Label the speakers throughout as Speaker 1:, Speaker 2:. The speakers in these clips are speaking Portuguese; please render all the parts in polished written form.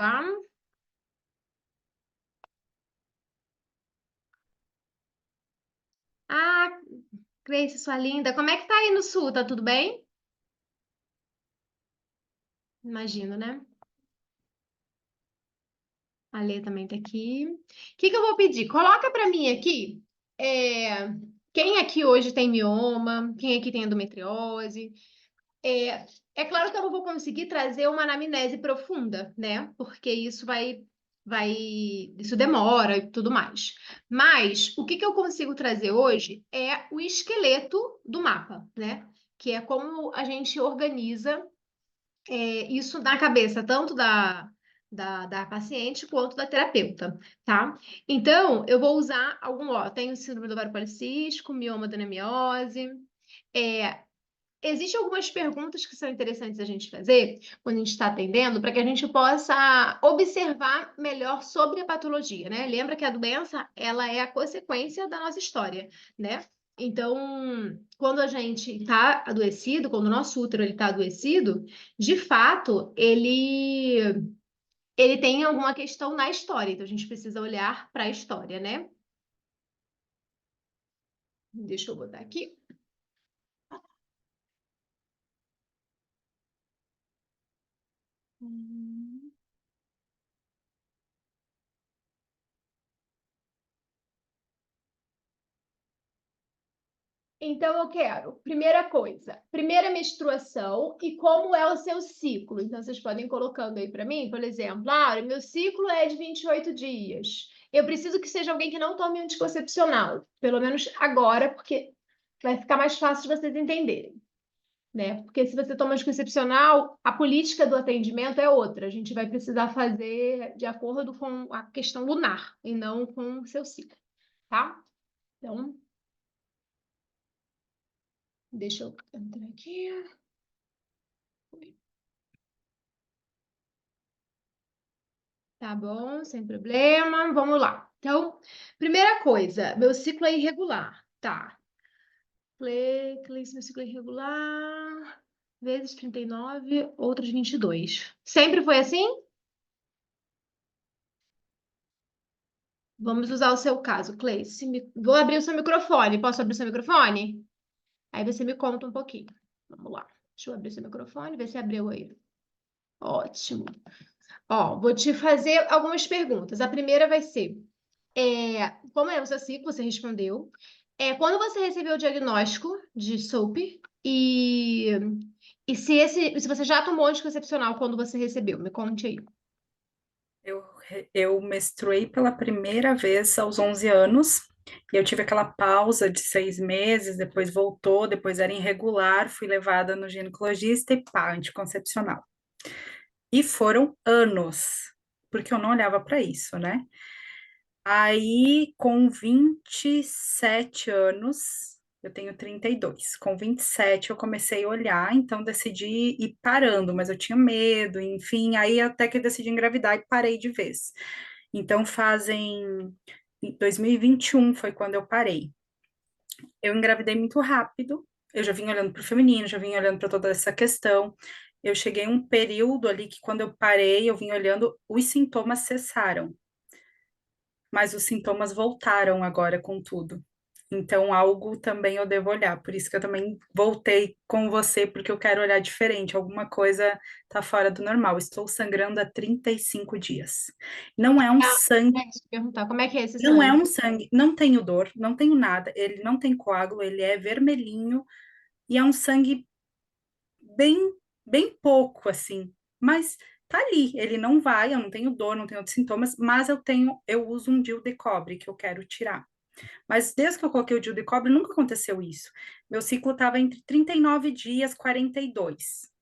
Speaker 1: Tá? Ah, Grace, sua linda. Como é que tá aí no sul? Tá tudo bem? Imagino, né? A Lê também tá aqui. O que que eu vou pedir? Coloca pra mim aqui. é, Quem aqui hoje tem mioma? Quem aqui tem endometriose? É, é claro que eu não vou conseguir trazer uma anamnese profunda, né? Porque isso demora e tudo mais. Mas o que que eu consigo trazer hoje é o esqueleto do mapa, né? Que é como a gente organiza isso na cabeça, tanto da paciente quanto da terapeuta, tá? Então, eu vou usar tenho síndrome do ovário policístico, mioma da anemiose, é, existem algumas perguntas que são interessantes a gente fazer quando a gente está atendendo, para que a gente possa observar melhor sobre a patologia, né? Lembra que a doença, ela é a consequência da nossa história, né? Então, quando a gente está adoecido, quando o nosso útero está adoecido, de fato, ele tem alguma questão na história. Então, a gente precisa olhar para a história, né? Deixa eu botar aqui. Então, eu quero, primeira coisa, primeira menstruação e como é o seu ciclo. Então, vocês podem ir colocando aí para mim, por exemplo, meu ciclo é de 28 dias. Eu preciso que seja alguém que não tome um anticoncepcional, pelo menos agora, porque vai ficar mais fácil de vocês entenderem, né? Porque se você toma anticoncepcional, a política do atendimento é outra. A gente vai precisar fazer de acordo com a questão lunar e não com o seu ciclo, tá? Então, deixa eu entrar aqui. Tá bom, sem problema. Vamos lá. Então, primeira coisa, meu ciclo é irregular. Tá. Cleis, meu ciclo é irregular. Vezes 39, outros 22. Sempre foi assim? Vamos usar o seu caso, Cleis. Vou abrir o seu microfone. Posso abrir o seu microfone? Aí você me conta um pouquinho. Vamos lá. Deixa eu abrir o seu microfone, ver se abriu aí. Ótimo. Ó, vou te fazer algumas perguntas. A primeira vai ser: como é o seu ciclo? Você respondeu. Quando você recebeu o diagnóstico de SOP e, se você já tomou anticoncepcional quando você recebeu? Me conte aí.
Speaker 2: Eu menstruei pela primeira vez aos 11 anos, e eu tive aquela pausa de 6 meses, depois voltou, depois era irregular, fui levada no ginecologista e pá, anticoncepcional. E foram anos, porque eu não olhava para isso, né? Aí, com 27 anos, eu tenho 32. Com 27 eu comecei a olhar, então decidi ir parando, mas eu tinha medo, enfim, aí até que eu decidi engravidar e parei de vez. Então, em 2021 foi quando eu parei. Eu engravidei muito rápido, eu já vim olhando para o feminino, já vim olhando para toda essa questão. Eu cheguei em um período ali que, quando eu parei, eu vim olhando, os sintomas cessaram, mas os sintomas voltaram agora com tudo. Então, algo também eu devo olhar. Por isso que eu também voltei com você, porque eu quero olhar diferente. Alguma coisa está fora do normal. Estou sangrando há 35 dias. Não é um sangue,
Speaker 1: Deixa eu te perguntar, como é que é esse
Speaker 2: não é
Speaker 1: sangue?
Speaker 2: um sangue, não tenho dor, não tenho nada. Ele não tem coágulo, ele é vermelhinho e é um sangue bem, bem pouco, assim. Mas tá ali, ele não vai, eu não tenho dor, não tenho outros sintomas, mas eu uso um DIU de cobre que eu quero tirar. Mas desde que eu coloquei o DIU de cobre, nunca aconteceu isso. Meu ciclo estava entre 39 dias, 42.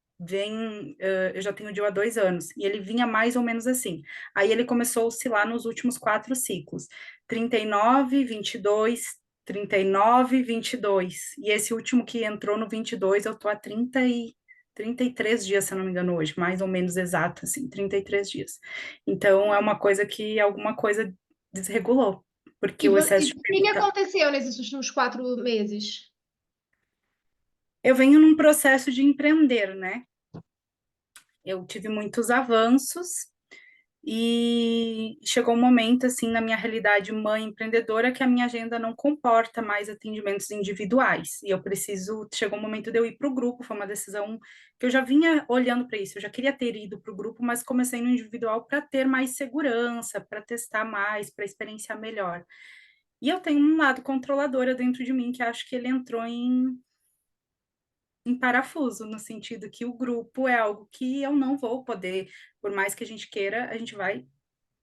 Speaker 2: Eu já tenho o DIU há 2 anos, e ele vinha mais ou menos assim. Aí ele começou a oscilar nos últimos 4 ciclos: 39, 22, 39, 22. E esse último que entrou no 22, eu tô há 33 dias, se eu não me engano, hoje, mais ou menos exato, assim, 33 dias. Então, é uma coisa que alguma coisa desregulou, porque o
Speaker 1: E
Speaker 2: excesso
Speaker 1: o
Speaker 2: de
Speaker 1: que que
Speaker 2: fermentação.
Speaker 1: aconteceu nesses últimos 4 meses?
Speaker 2: Eu venho num processo de empreender, né? Eu tive muitos avanços, E chegou um momento, assim, na minha realidade mãe empreendedora, que a minha agenda não comporta mais atendimentos individuais. E eu preciso. Chegou um momento de eu ir para o grupo, foi uma decisão que eu já vinha olhando para isso. Eu já queria ter ido para o grupo, mas comecei no individual para ter mais segurança, para testar mais, para experienciar melhor. E eu tenho um lado controladora dentro de mim que acho que ele entrou em parafuso, no sentido que o grupo é algo que eu não vou poder, por mais que a gente queira, a gente vai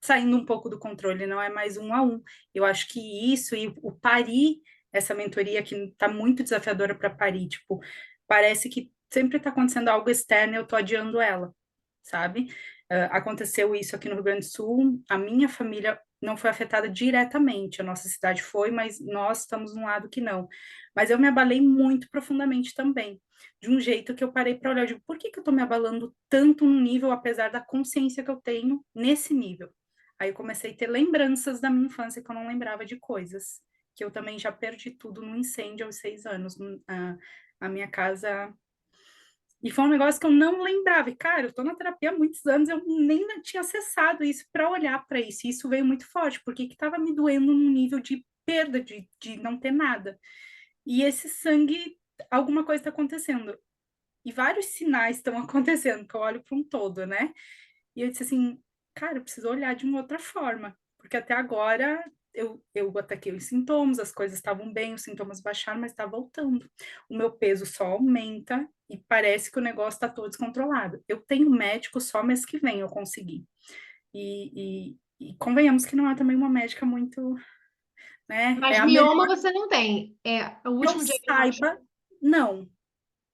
Speaker 2: saindo um pouco do controle, não é mais um a um. Eu acho que isso e o parir, essa mentoria que está muito desafiadora para parir, tipo, parece que sempre está acontecendo algo externo e eu estou adiando ela, sabe? Aconteceu isso aqui no Rio Grande do Sul, a minha família não foi afetada diretamente, a nossa cidade foi, mas nós estamos num lado que não. Mas eu me abalei muito profundamente também, de um jeito que eu parei para olhar, eu digo, por que que eu estou me abalando tanto no nível, apesar da consciência que eu tenho nesse nível? Aí eu comecei a ter lembranças da minha infância que eu não lembrava de coisas, que eu também já perdi tudo no incêndio aos 6 anos, a minha casa. E foi um negócio que eu não lembrava. E, cara, eu tô na terapia há muitos anos, eu nem tinha acessado isso para olhar para isso. E isso veio muito forte, porque que estava me doendo num nível de perda, de não ter nada. E esse sangue, alguma coisa está acontecendo. E vários sinais estão acontecendo, que eu olho para um todo, né? E eu disse assim, cara, eu preciso olhar de uma outra forma, porque até agora eu ataquei os sintomas, as coisas estavam bem, os sintomas baixaram, mas está voltando. O meu peso só aumenta e parece que o negócio está todo descontrolado. Eu tenho médico só mês que vem eu consegui. E convenhamos que não é também uma médica muito, né? É
Speaker 1: Mas
Speaker 2: a melhor
Speaker 1: mioma você não tem. É, o
Speaker 2: que eu
Speaker 1: último diagnóstico
Speaker 2: saiba, não.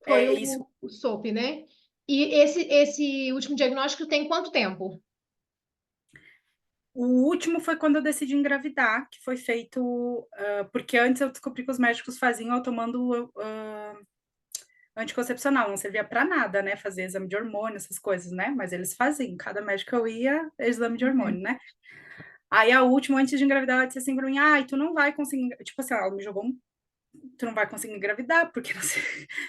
Speaker 1: foi
Speaker 2: É isso.
Speaker 1: o SOP, né? E esse último diagnóstico tem quanto tempo?
Speaker 2: O último foi quando eu decidi engravidar, que foi feito, porque antes eu descobri que os médicos faziam eu tomando anticoncepcional, não servia para nada, né? Fazer exame de hormônio, essas coisas, né? Mas eles faziam, cada médico que eu ia, exame de hormônio,
Speaker 1: Uhum.
Speaker 2: né? Aí a última, antes de engravidar, ela disse assim pra mim, ai, tu não vai conseguir, tipo assim, ela me jogou tu não vai conseguir engravidar, porque você,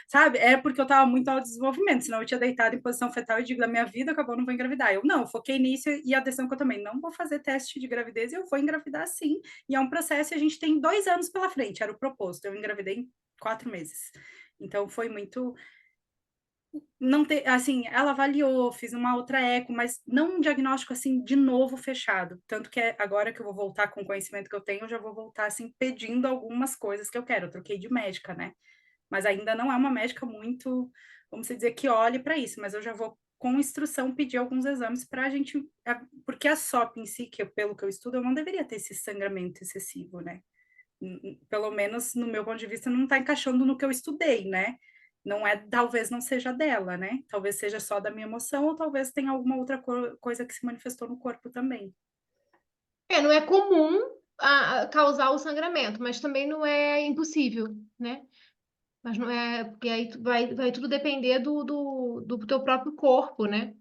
Speaker 2: sabe? É porque eu tava muito ao desenvolvimento, senão eu tinha deitado em posição fetal e digo, a minha vida acabou, não vou engravidar. Eu não, foquei nisso e a decisão que eu também não vou fazer teste de gravidez e eu vou engravidar sim. E é um processo e a gente tem 2 anos pela frente, era o proposto. Eu engravidei em 4 meses. Então foi muito não ter, assim, ela avaliou, fiz uma outra eco, mas não um diagnóstico assim de novo fechado. Tanto que agora que eu vou voltar com o conhecimento que eu tenho, eu já vou voltar assim pedindo algumas coisas que eu quero. Eu troquei de médica, né? Mas ainda não é uma médica muito, vamos dizer, que olhe para isso, mas eu já vou com instrução pedir alguns exames para a gente, porque a SOP em si, que pelo que eu estudo, eu não deveria ter esse sangramento excessivo, né? Pelo menos no meu ponto de vista, não está encaixando no que eu estudei, né? Não é, talvez não seja dela, né? Talvez seja só da minha emoção, ou talvez tenha alguma outra coisa que se manifestou no corpo também.
Speaker 1: É, não é comum a causar o sangramento, mas também não é impossível, né? Mas não é, porque aí vai tudo depender do teu próprio corpo, né?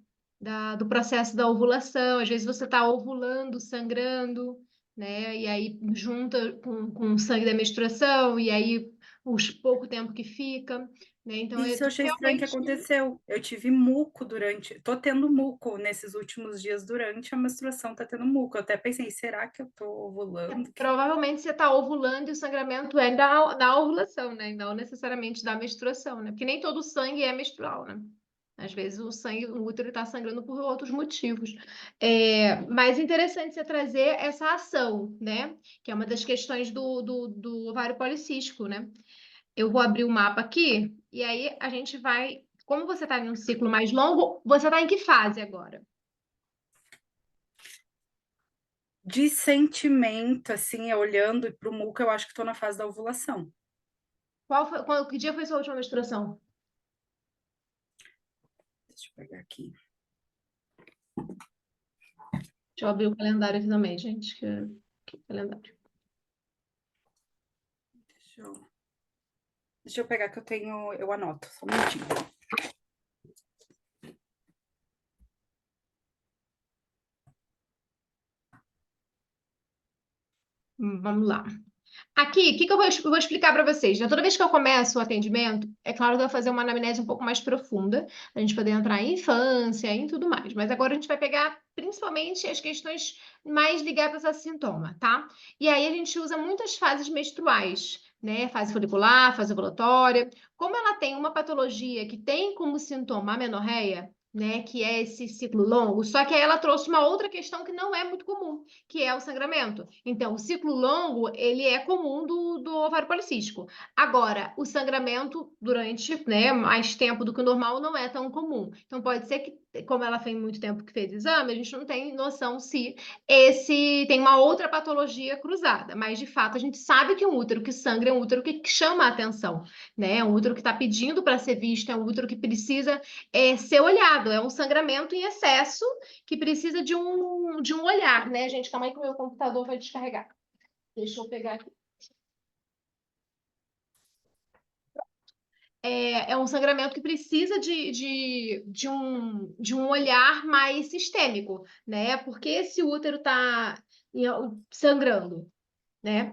Speaker 1: Do processo da ovulação. Às vezes você está ovulando, sangrando, né? E aí junta com o sangue da menstruação, e aí os pouco tempo que fica, né? Então é
Speaker 2: Isso eu
Speaker 1: tudo
Speaker 2: achei estranho que
Speaker 1: realmente.
Speaker 2: aconteceu. Eu tive muco durante. Tô tendo muco nesses últimos dias durante a menstruação, tá tendo muco. Eu até pensei, será que eu tô ovulando?
Speaker 1: Provavelmente você está ovulando e o sangramento é da ovulação, né? E não necessariamente da menstruação, né? Porque nem todo sangue é menstrual, né? Às vezes o sangue, o útero está sangrando por outros motivos. Mas interessante você trazer essa ação, né? Que é uma das questões do ovário policístico, né? Eu vou abrir o mapa aqui e aí a gente vai. Como você está em um ciclo mais longo, você está em que fase agora?
Speaker 2: De sentimento, assim, olhando para o muco, eu acho que tô na fase da ovulação.
Speaker 1: Que dia foi sua última menstruação?
Speaker 2: Deixa eu pegar aqui.
Speaker 1: Deixa eu abrir o calendário aqui também, gente. Que calendário.
Speaker 2: Deixa eu, deixa eu pegar que eu tenho. Eu anoto, só um minutinho.
Speaker 1: Vamos lá. Aqui, o que que eu vou explicar para vocês? Né? Toda vez que eu começo o atendimento, é claro que eu vou fazer uma anamnese um pouco mais profunda, a gente poder entrar em infância, em tudo mais. Mas agora a gente vai pegar principalmente as questões mais ligadas a sintoma, tá? E aí a gente usa muitas fases menstruais, né? Fase folicular, fase ovulatória. Como ela tem uma patologia que tem como sintoma a menorreia, né? Que é esse ciclo longo, só que aí ela trouxe uma outra questão que não é muito comum, que é o sangramento. Então, o ciclo longo, ele é comum do ovário policístico. Agora, o sangramento durante, né, mais tempo do que o normal não é tão comum. Então, pode ser que, como ela fez muito tempo que fez exame, a gente não tem noção se esse tem uma outra patologia cruzada. Mas, de fato, a gente sabe que um útero que sangra é um útero que chama a atenção, né? É um útero que está pedindo para ser visto, é um útero que precisa ser olhado, é um sangramento em excesso que precisa de um olhar, né, gente? Calma aí que o meu computador vai descarregar. Deixa eu pegar aqui. É um sangramento que precisa de um olhar mais sistêmico, né? Porque esse útero está sangrando, né?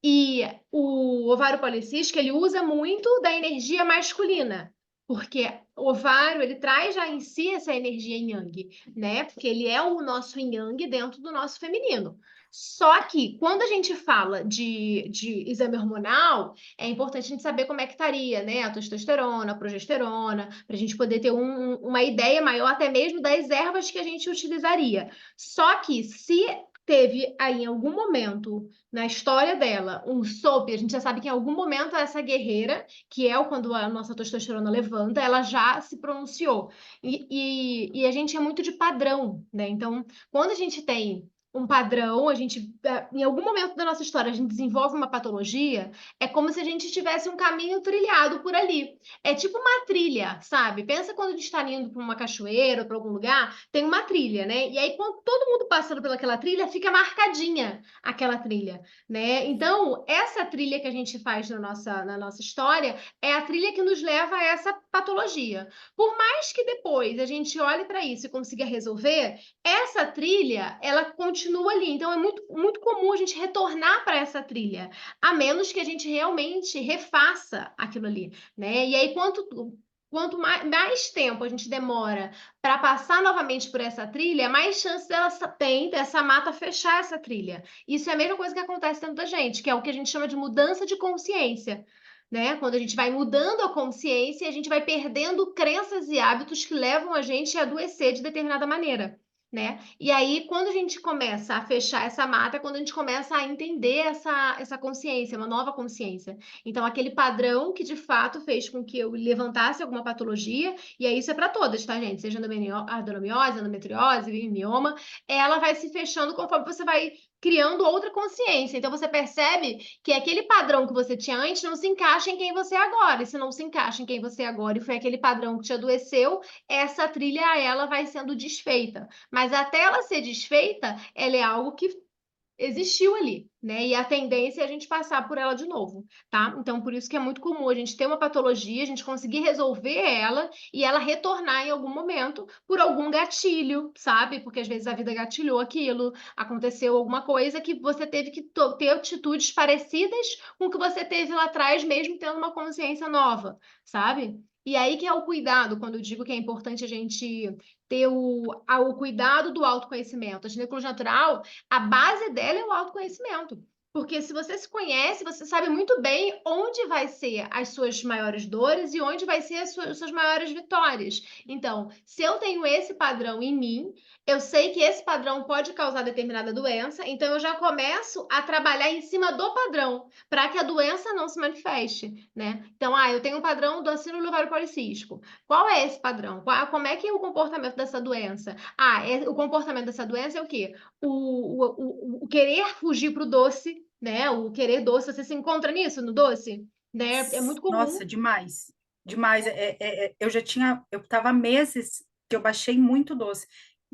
Speaker 1: E o ovário policístico, ele usa muito da energia masculina, porque o ovário, ele traz já em si essa energia yang, né? Porque ele é o nosso yang dentro do nosso feminino. Só que quando a gente fala de exame hormonal, é importante a gente saber como é que estaria, né? A testosterona, a progesterona, para a gente poder ter uma ideia maior até mesmo das ervas que a gente utilizaria. Só que se teve aí em algum momento na história dela um SOP, a gente já sabe que em algum momento essa guerreira, que é quando a nossa testosterona levanta, ela já se pronunciou. E a gente é muito de padrão, né? Então, quando a gente tem um padrão, a gente, em algum momento da nossa história, a gente desenvolve uma patologia, é como se a gente tivesse um caminho trilhado por ali. É tipo uma trilha, sabe? Pensa quando a gente está indo para uma cachoeira, para algum lugar, tem uma trilha, né? E aí, quando todo mundo passando pelaquela trilha, fica marcadinha aquela trilha, né? Então, essa trilha que a gente faz na nossa história é a trilha que nos leva a essa patologia. Por mais que depois a gente olhe para isso e consiga resolver, essa trilha, ela continua ali. Então, é muito comum a gente retornar para essa trilha, a menos que a gente realmente refaça aquilo ali, né? E aí, quanto mais tempo a gente demora para passar novamente por essa trilha, mais chance ela tem dessa mata fechar essa trilha. Isso é a mesma coisa que acontece dentro da gente, que é o que a gente chama de mudança de consciência, né? Quando a gente vai mudando a consciência, a gente vai perdendo crenças e hábitos que levam a gente a adoecer de determinada maneira. Né? E aí, quando a gente começa a fechar essa mata, é quando a gente começa a entender essa consciência, uma nova consciência. Então, aquele padrão que de fato fez com que eu levantasse alguma patologia, e aí isso é para todas, tá, gente? Seja adenomiose, endometriose, mioma, ela vai se fechando conforme você vai criando outra consciência. Então você percebe que aquele padrão que você tinha antes não se encaixa em quem você é agora. E se não se encaixa em quem você é agora e foi aquele padrão que te adoeceu, essa trilha ela vai sendo desfeita. Mas até ela ser desfeita, ela é algo que existiu ali, né? E a tendência é a gente passar por ela de novo, tá? Então, por isso que é muito comum a gente ter uma patologia, a gente conseguir resolver ela e ela retornar em algum momento por algum gatilho, sabe? Porque às vezes a vida gatilhou aquilo, aconteceu alguma coisa que você teve que ter atitudes parecidas com o que você teve lá atrás, mesmo tendo uma consciência nova, sabe? E aí que é o cuidado, quando eu digo que é importante a gente ter o cuidado do autoconhecimento. A ginecologia natural, a base dela é o autoconhecimento. Porque se você se conhece, você sabe muito bem onde vai ser as suas maiores dores e onde vai ser as suas maiores vitórias. Então, se eu tenho esse padrão em mim, eu sei que esse padrão pode causar determinada doença, então eu já começo a trabalhar em cima do padrão, para que a doença não se manifeste, né? Então, eu tenho um padrão do acínolo ovário policístico. Qual é esse padrão? Como é que é o comportamento dessa doença? O comportamento dessa doença é o quê? O querer fugir para o doce, né? O querer doce. Você se encontra nisso, no doce? Né? É muito
Speaker 2: Nossa,
Speaker 1: comum.
Speaker 2: demais. Demais. Eu estava há meses que eu baixei muito doce.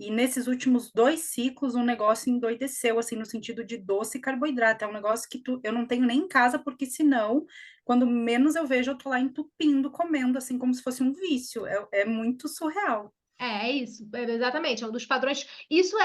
Speaker 2: E nesses últimos 2 ciclos, o negócio endoideceu, assim, no sentido de doce e carboidrato. É um negócio que eu não tenho nem em casa, porque senão, quando menos eu vejo, eu tô lá entupindo, comendo, assim, como se fosse um vício. É muito surreal.
Speaker 1: É isso, exatamente, é um dos padrões. Isso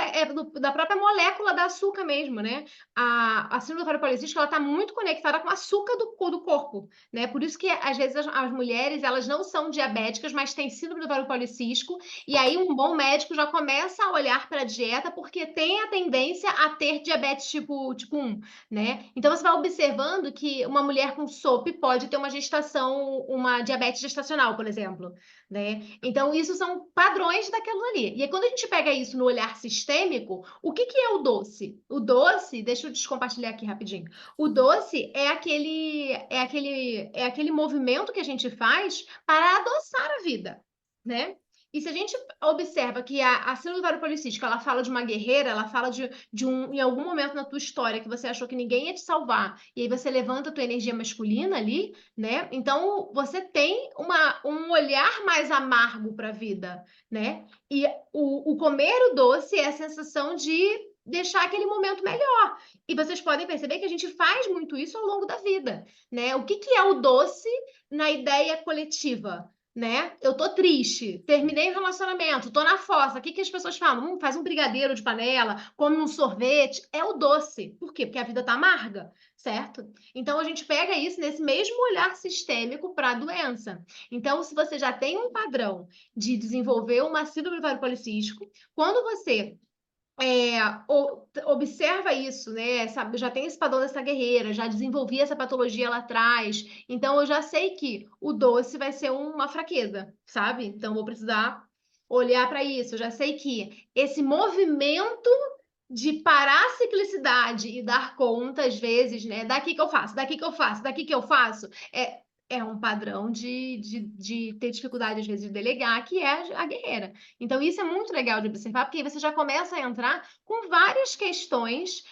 Speaker 1: da própria molécula da açúcar mesmo, né? A síndrome do ovário policístico, ela está muito conectada com o açúcar do corpo, né? Por isso que, às vezes, as mulheres, elas não são diabéticas, mas têm síndrome do ovário policístico, e aí um bom médico já começa a olhar para a dieta, porque tem a tendência a ter diabetes tipo 1, né? Então, você vai observando que uma mulher com SOP pode ter uma diabetes gestacional, por exemplo, né? Então, isso são padrões daquilo ali. E aí, quando a gente pega isso no olhar sistêmico, o que que é o doce? O doce, deixa eu descompartilhar aqui rapidinho. O doce é aquele movimento que a gente faz para adoçar a vida, né? E se a gente observa que a síndrome do ovário policístico, ela fala de uma guerreira, ela fala em algum momento na tua história que você achou que ninguém ia te salvar, e aí você levanta a tua energia masculina ali, né? Então você tem um olhar mais amargo para a vida, né? E o comer o doce é a sensação de deixar aquele momento melhor. E vocês podem perceber que a gente faz muito isso ao longo da vida, né? O que que é o doce na ideia coletiva? Né? Eu tô triste, terminei o relacionamento, tô na fossa. O que que as pessoas falam? Faz um brigadeiro de panela, come um sorvete. É o doce. Por quê? Porque a vida tá amarga, certo? Então, a gente pega isso nesse mesmo olhar sistêmico para a doença. Então, se você já tem um padrão de desenvolver uma síndrome do ovário policístico, quando você observa isso, né? Sabe, já tem esse padrão dessa guerreira, já desenvolvi essa patologia lá atrás, então eu já sei que o doce vai ser uma fraqueza, sabe? Então, vou precisar olhar para isso. Eu já sei que esse movimento de parar a ciclicidade e dar conta, às vezes, né? Daqui que eu faço, daqui que eu faço, daqui que eu faço, é um padrão de ter dificuldade, às vezes, de delegar, que é a guerreira. Então, isso é muito legal de observar, porque aí você já começa a entrar com várias questões,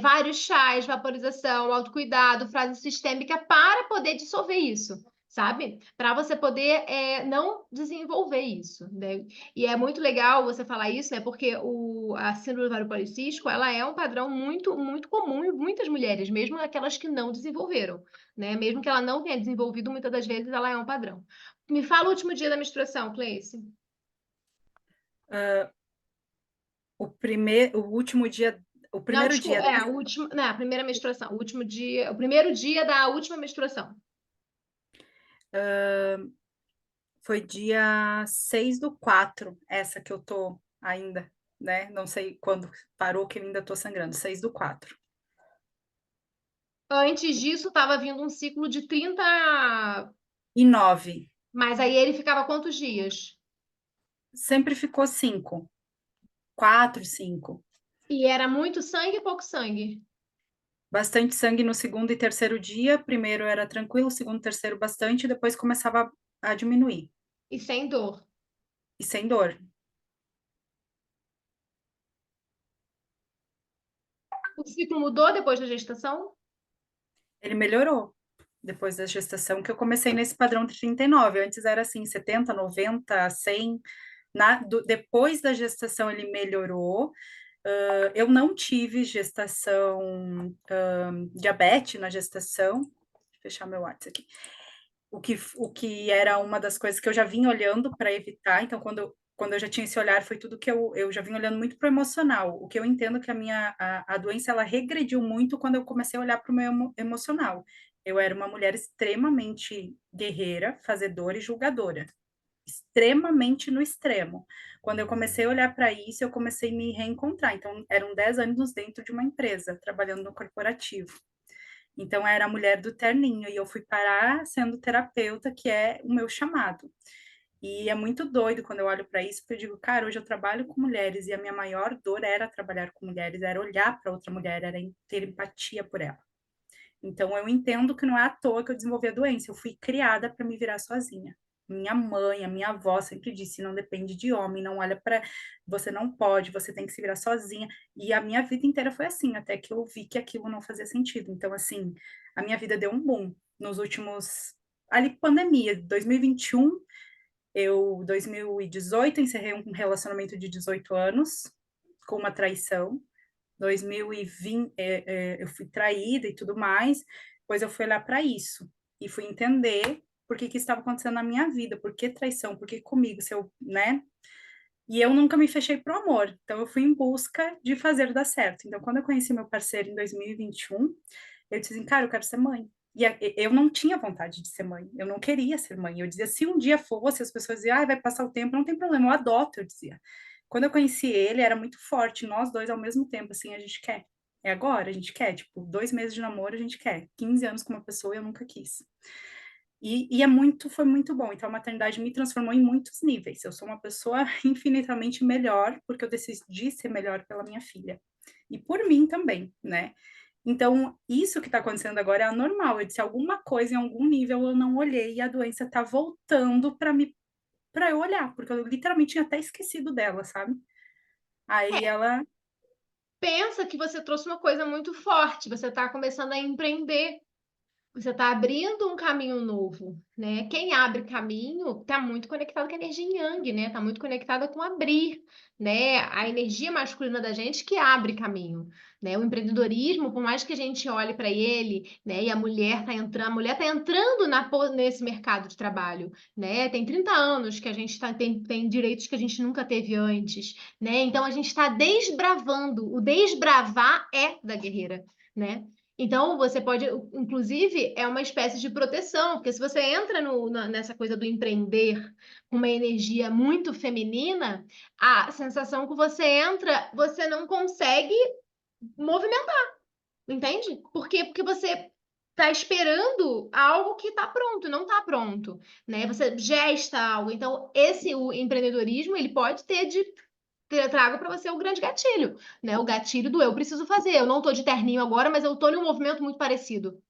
Speaker 1: vários chás, vaporização, autocuidado, frase sistêmica, para poder dissolver isso. Sabe? Para você poder não desenvolver isso, né? E é muito legal você falar isso, né? Porque a síndrome do ovário policístico, ela é um padrão muito, muito comum em muitas mulheres, mesmo aquelas que não desenvolveram, né? Mesmo que ela não tenha desenvolvido, muitas das vezes ela é um padrão. Me fala o último dia da menstruação, Cleice.
Speaker 2: O último dia, o
Speaker 1: Não,
Speaker 2: primeiro
Speaker 1: desculpa,
Speaker 2: dia,
Speaker 1: o último, não, a primeira menstruação, o último dia, o primeiro dia da última menstruação.
Speaker 2: foi dia 6/4, essa que eu tô ainda, né? Não sei quando parou, que eu ainda tô sangrando, 6/4.
Speaker 1: Antes disso, estava vindo um ciclo de 30,
Speaker 2: E 9,
Speaker 1: mas aí ele ficava quantos dias?
Speaker 2: sempre ficou 5, 4, 5.
Speaker 1: E era muito sangue e pouco sangue.
Speaker 2: Bastante sangue no segundo e terceiro dia, primeiro era tranquilo, segundo e terceiro bastante, depois começava a diminuir,
Speaker 1: E sem dor.
Speaker 2: e sem dor.
Speaker 1: O ciclo mudou depois da gestação?
Speaker 2: Ele melhorou depois da gestação, que eu comecei nesse padrão de 39. Antes era assim, 70, 90, 100. Depois da gestação ele melhorou. Eu não tive gestação, diabetes na gestação. Deixa eu fechar meu WhatsApp aqui. O que era uma das coisas que eu já vinha olhando para evitar. Então, quando eu já tinha esse olhar, foi tudo que eu já vinha olhando muito para o emocional. O que eu entendo que a doença, ela regrediu muito quando eu comecei a olhar para o meu emocional. Eu era uma mulher extremamente guerreira, fazedora e julgadora. Extremamente no extremo. Quando eu comecei a olhar para isso, eu comecei a me reencontrar. Então, eram 10 anos dentro de uma empresa, trabalhando no corporativo. Então, era a mulher do terninho, e eu fui parar sendo terapeuta, que é o meu chamado. E é muito doido quando eu olho para isso, porque eu digo, cara, hoje eu trabalho com mulheres, e a minha maior dor era trabalhar com mulheres, era olhar para outra mulher, era ter empatia por ela. Então, eu entendo que não é à toa que eu desenvolvi a doença, eu fui criada para me virar sozinha. Minha mãe, a minha avó sempre disse: não depende de homem, não olha para. Você não pode, você tem que se virar sozinha. E a minha vida inteira foi assim, até que eu vi que aquilo não fazia sentido. Então, assim, a minha vida deu um boom nos últimos. Ali, pandemia, 2021, 2018, encerrei um relacionamento de 18 anos, com uma traição. 2020, eu fui traída e tudo mais, depois eu fui olhar para isso e fui entender por que que estava acontecendo na minha vida, por que traição, por que comigo, se eu, né? E eu nunca me fechei pro amor, então eu fui em busca de fazer dar certo. Então, quando eu conheci meu parceiro em 2021, eu disse assim, cara, eu quero ser mãe. Eu não tinha vontade de ser mãe, eu não queria ser mãe. Eu dizia, se um dia fosse, as pessoas diziam, ah, vai passar o tempo, não tem problema, eu adoto, eu dizia. Quando eu conheci ele, era muito forte, nós dois ao mesmo tempo, assim, a gente quer. É agora, a gente quer, tipo, 2 meses de namoro, a gente quer. 15 anos com uma pessoa, eu nunca quis. E foi muito bom. Então, a maternidade me transformou em muitos níveis. Eu sou uma pessoa infinitamente melhor, porque eu decidi ser melhor pela minha filha. E por mim também, né? Então, isso que está acontecendo agora é anormal. Eu disse alguma coisa em algum nível eu não olhei e a doença está voltando para eu olhar, porque eu literalmente tinha até esquecido dela, sabe? Aí
Speaker 1: É,
Speaker 2: ela
Speaker 1: pensa que você trouxe uma coisa muito forte, você está começando a empreender. Você está abrindo um caminho novo, né? Quem abre caminho está muito conectado com a energia yin yang, né? Está muito conectada com abrir, né? A energia masculina da gente que abre caminho, né? O empreendedorismo, por mais que a gente olhe para ele, né? E a mulher tá entrando nesse mercado de trabalho, né? Tem 30 anos que a gente tem direitos que a gente nunca teve antes, né? Então a gente está desbravando. O desbravar é da guerreira, né? Então, você pode, inclusive, é uma espécie de proteção, porque se você entra nessa coisa do empreender com uma energia muito feminina, a sensação que você entra, você não consegue movimentar, entende? Por quê? Porque você está esperando algo que está pronto, não está pronto, né? Você gesta algo. Então, o empreendedorismo, ele pode ter de trago para você o grande gatilho, né? O gatilho do eu preciso fazer. Eu não tô de terninho agora, mas eu tô em um movimento muito parecido.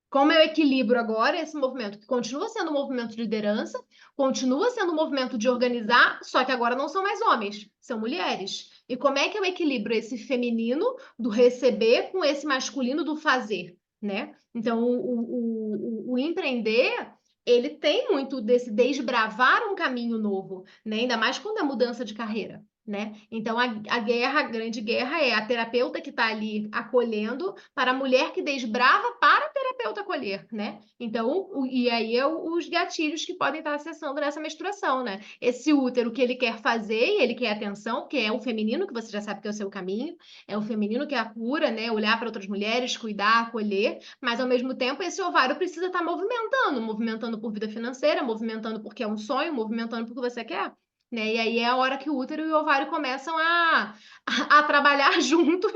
Speaker 1: Como eu equilibro agora esse movimento, que continua sendo um movimento de liderança, continua sendo um movimento de organizar, só que agora não são mais homens, são mulheres. E como é que eu equilibro esse feminino do receber com esse masculino do fazer, né? Então, o empreender, ele tem muito desse desbravar um caminho novo, né? Ainda mais quando é mudança de carreira. Né? Então, a grande guerra é a terapeuta que está ali acolhendo para a mulher que desbrava para a terapeuta acolher, né? Então, e aí é os gatilhos que podem estar acessando nessa menstruação, né? Esse útero que ele quer fazer e ele quer atenção, que é o feminino, que você já sabe que é o seu caminho, é o feminino que é a cura, né? Olhar para outras mulheres, cuidar, acolher, mas ao mesmo tempo esse ovário precisa estar movimentando, movimentando por vida financeira, movimentando porque é um sonho, movimentando porque você quer. Né? E aí é a hora que o útero e o ovário começam a trabalhar juntos,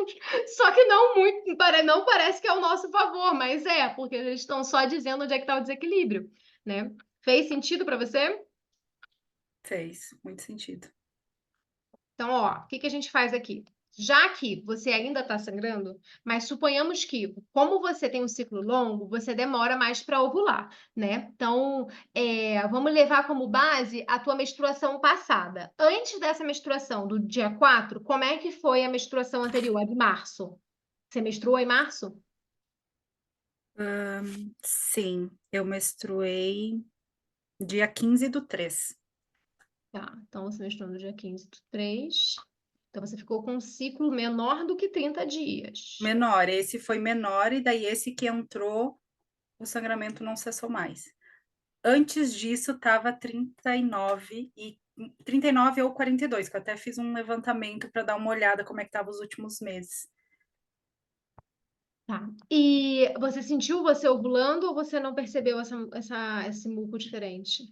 Speaker 1: só que não muito, não parece que é o nosso favor, mas é, porque eles estão só dizendo onde é que está o desequilíbrio, né? Fez sentido para você?
Speaker 2: fez muito sentido.
Speaker 1: Então, ó, o que que a gente faz aqui? Já que você ainda está sangrando, mas suponhamos que, como você tem um ciclo longo, você demora mais para ovular, né? Então, vamos levar como base a tua menstruação passada. Antes dessa menstruação, do dia 4, como é que foi a menstruação anterior, a de março? Você menstruou em março?
Speaker 2: Sim, eu menstruei dia 15/3.
Speaker 1: Tá, então você menstruou no dia 15/3. Então você ficou com um ciclo menor do que 30 dias.
Speaker 2: Menor, esse foi menor, e daí esse que entrou, o sangramento não cessou mais. Antes disso, estava 39 ou 42, que eu até fiz um levantamento para dar uma olhada como é que estava os últimos meses.
Speaker 1: Tá. E você sentiu você ovulando ou você não percebeu esse muco diferente?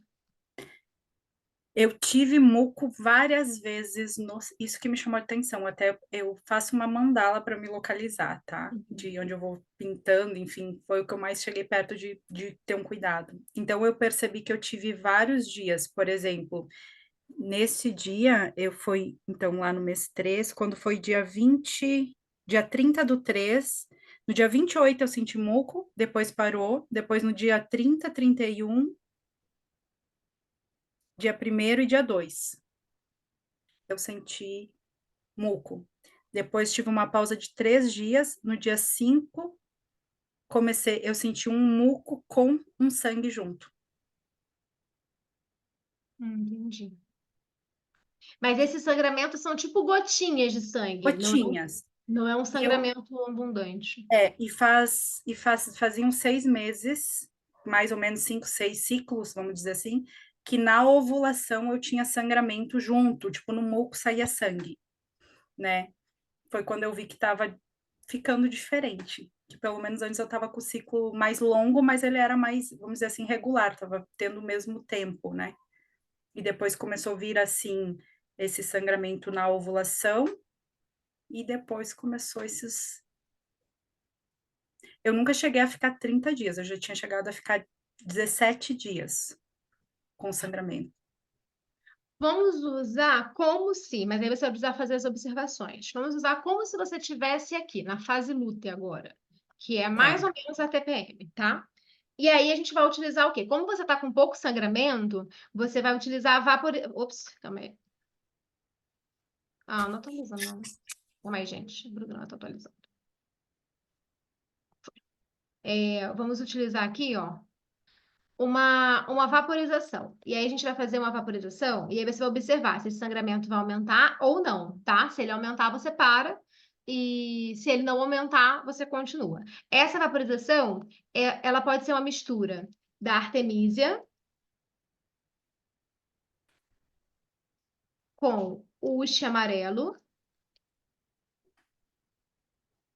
Speaker 2: Eu tive muco várias vezes, isso que me chamou a atenção. Até eu faço uma mandala para me localizar, tá?
Speaker 1: Uhum.
Speaker 2: De onde eu vou pintando, enfim, foi o que eu mais cheguei perto de ter um cuidado. Então, eu percebi que eu tive vários dias, por exemplo, nesse dia, eu fui, então, lá no mês 3, quando foi dia 30/3, no dia 28 eu senti muco, depois parou, depois no dia 30, 31, dia 1º e dia 2 eu senti muco. Depois tive uma pausa de 3 dias. No dia 5, eu senti um muco com um sangue junto.
Speaker 1: Entendi. Mas esses sangramentos são tipo gotinhas de sangue,
Speaker 2: Gotinhas.
Speaker 1: não é um
Speaker 2: E eu,
Speaker 1: sangramento abundante.
Speaker 2: faziam 6 meses, mais ou menos 5, 6 ciclos, vamos dizer assim, que na ovulação eu tinha sangramento junto, tipo, no muco saía sangue, né? Foi quando eu vi que estava ficando diferente. Que pelo menos antes eu estava com o ciclo mais longo, mas ele era mais, vamos dizer assim, regular, estava tendo o mesmo tempo, né? E depois começou a vir assim esse sangramento na ovulação e depois começou esses. Eu nunca cheguei a ficar 30 dias, eu já tinha chegado a ficar 17 dias com sangramento.
Speaker 1: Vamos usar como se, mas aí você vai precisar fazer as observações. Vamos usar como se você estivesse aqui, na fase lútea agora, que é mais
Speaker 2: Tá.
Speaker 1: ou menos a TPM, tá? E aí a gente vai utilizar o quê? Como você está com pouco sangramento, você vai utilizar a Ops, calma aí. Ah, não atualizando, não. Calma aí, gente. O Bruno não está atualizando. Vamos utilizar aqui, ó, uma vaporização. E aí a gente vai fazer uma vaporização e aí você vai observar se esse sangramento vai aumentar ou não, tá? Se ele aumentar, você para. E se ele não aumentar, você continua. Essa vaporização, ela pode ser uma mistura da artemisia com o uísque amarelo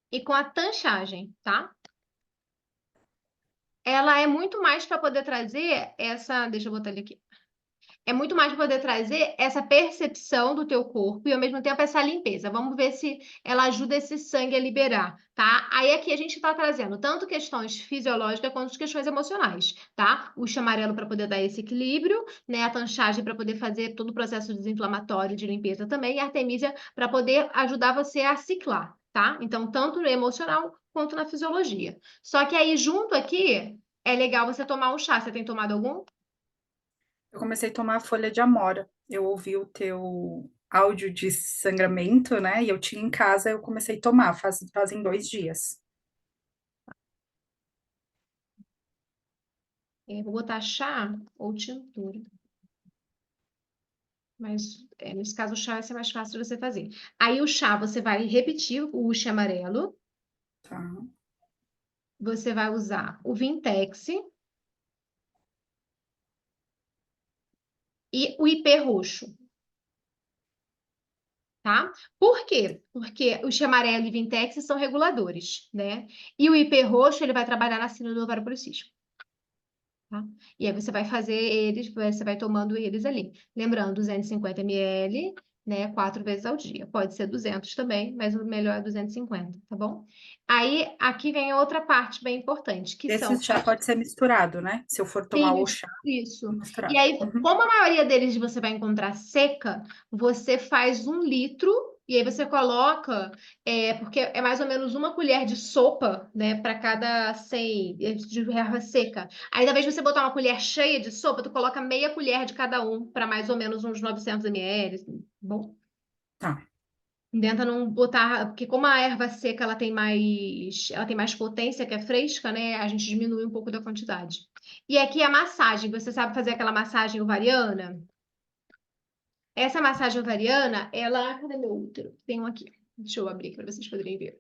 Speaker 1: e com a tanchagem, tá? Ela é muito mais para poder trazer essa. Deixa eu botar ele aqui. É muito mais para poder trazer essa percepção do teu corpo e ao mesmo tempo essa limpeza. Vamos ver se ela ajuda esse sangue a liberar, tá? Aí aqui a gente está trazendo tanto questões fisiológicas quanto questões emocionais, tá? O chamarelo para poder dar esse equilíbrio, né? A tanchagem para poder fazer todo o processo desinflamatório de limpeza também, e a artemisia para poder ajudar você a ciclar, tá? Então, tanto no emocional quanto na fisiologia. Só que aí junto aqui é legal você tomar um chá. Você tem tomado algum?
Speaker 2: Eu comecei a tomar a folha de amora. Eu ouvi o teu áudio de sangramento, né? E eu tinha em casa, eu comecei a tomar, fazem 2 dias.
Speaker 1: Vou botar chá ou tintura. Mas nesse caso o chá vai ser mais fácil de você fazer. Aí o chá você vai repetir o uísque amarelo.
Speaker 2: Tá.
Speaker 1: Você vai usar o Vintex e o IP roxo, tá? Por quê? Porque o uísque amarelo e Vintex são reguladores, né? E o IP roxo ele vai trabalhar na síndrome do ovário policístico. Tá? E aí você vai fazer eles, você vai tomando eles ali. Lembrando, 250 ml, né, 4 vezes ao dia. Pode ser 200 também, mas o melhor é 250, tá bom? Aí, aqui vem outra parte bem importante, que
Speaker 2: Esse
Speaker 1: são
Speaker 2: chá pode ser misturado, né? Se eu for tomar o
Speaker 1: isso,
Speaker 2: chá,
Speaker 1: isso. E
Speaker 2: misturado.
Speaker 1: aí,
Speaker 2: Uhum.
Speaker 1: como a maioria deles você vai encontrar seca, você faz 1 litro e aí você coloca, porque é mais ou menos 1 colher de sopa, né, para cada 100 de erva seca. Aí, da vez de você botar 1 colher cheia de sopa, tu coloca meia colher de cada um, para mais ou menos uns 900 ml. Bom,
Speaker 2: Tá.
Speaker 1: tenta não botar, porque como a erva seca ela tem mais potência que é fresca, né? A gente diminui um pouco da quantidade. E aqui a massagem, você sabe fazer aquela massagem ovariana? Essa massagem ovariana, cadê meu útero? Tem um aqui. Deixa eu abrir para vocês poderem ver.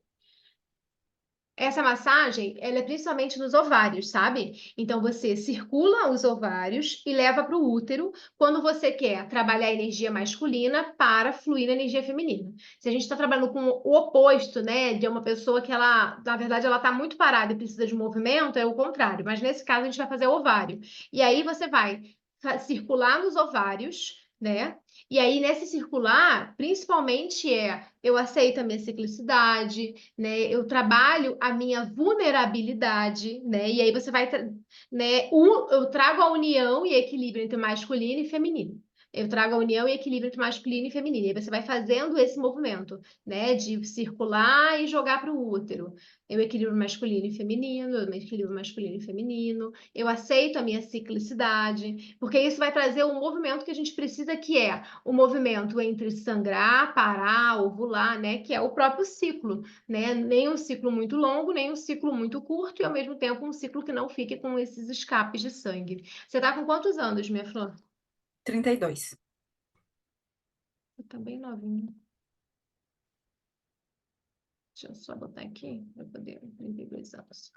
Speaker 1: Essa massagem, ela é principalmente nos ovários, sabe? Então você circula os ovários e leva para o útero quando você quer trabalhar a energia masculina para fluir na energia feminina. Se a gente está trabalhando com o oposto, né, de uma pessoa que ela, na verdade, ela está muito parada e precisa de movimento, é o contrário. Mas nesse caso a gente vai fazer ovário. E aí você vai circular nos ovários, né? E aí nesse circular, principalmente eu aceito a minha ciclicidade, né? Eu trabalho a minha vulnerabilidade, né? E aí você vai, né? Eu trago a união e equilíbrio entre masculino e feminino. Eu trago a união e equilíbrio entre masculino e feminino. E aí você vai fazendo esse movimento, né? De circular e jogar para o útero. Eu equilíbrio masculino e feminino, eu equilíbrio masculino e feminino. Eu aceito a minha ciclicidade, porque isso vai trazer um movimento que a gente precisa, que é o movimento entre sangrar, parar, ovular, né? Que é o próprio ciclo, né? Nem um ciclo muito longo, nem um ciclo muito curto, e ao mesmo tempo um ciclo que não fique com esses escapes de sangue. Você tá com quantos anos, minha flor?
Speaker 2: 32.
Speaker 1: Você tá bem novinha. Deixa eu só botar aqui para poder 32 anos.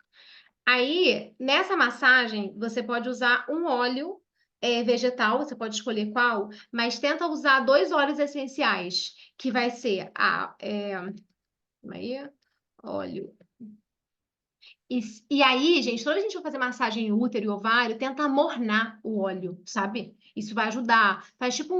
Speaker 1: Aí, nessa massagem, você pode usar um óleo vegetal, você pode escolher qual, mas tenta usar 2 óleos essenciais, que vai ser calma aí, óleo. E aí, gente, toda a gente vai fazer massagem em útero e ovário, tenta amornar o óleo, sabe? Isso vai ajudar. Faz tipo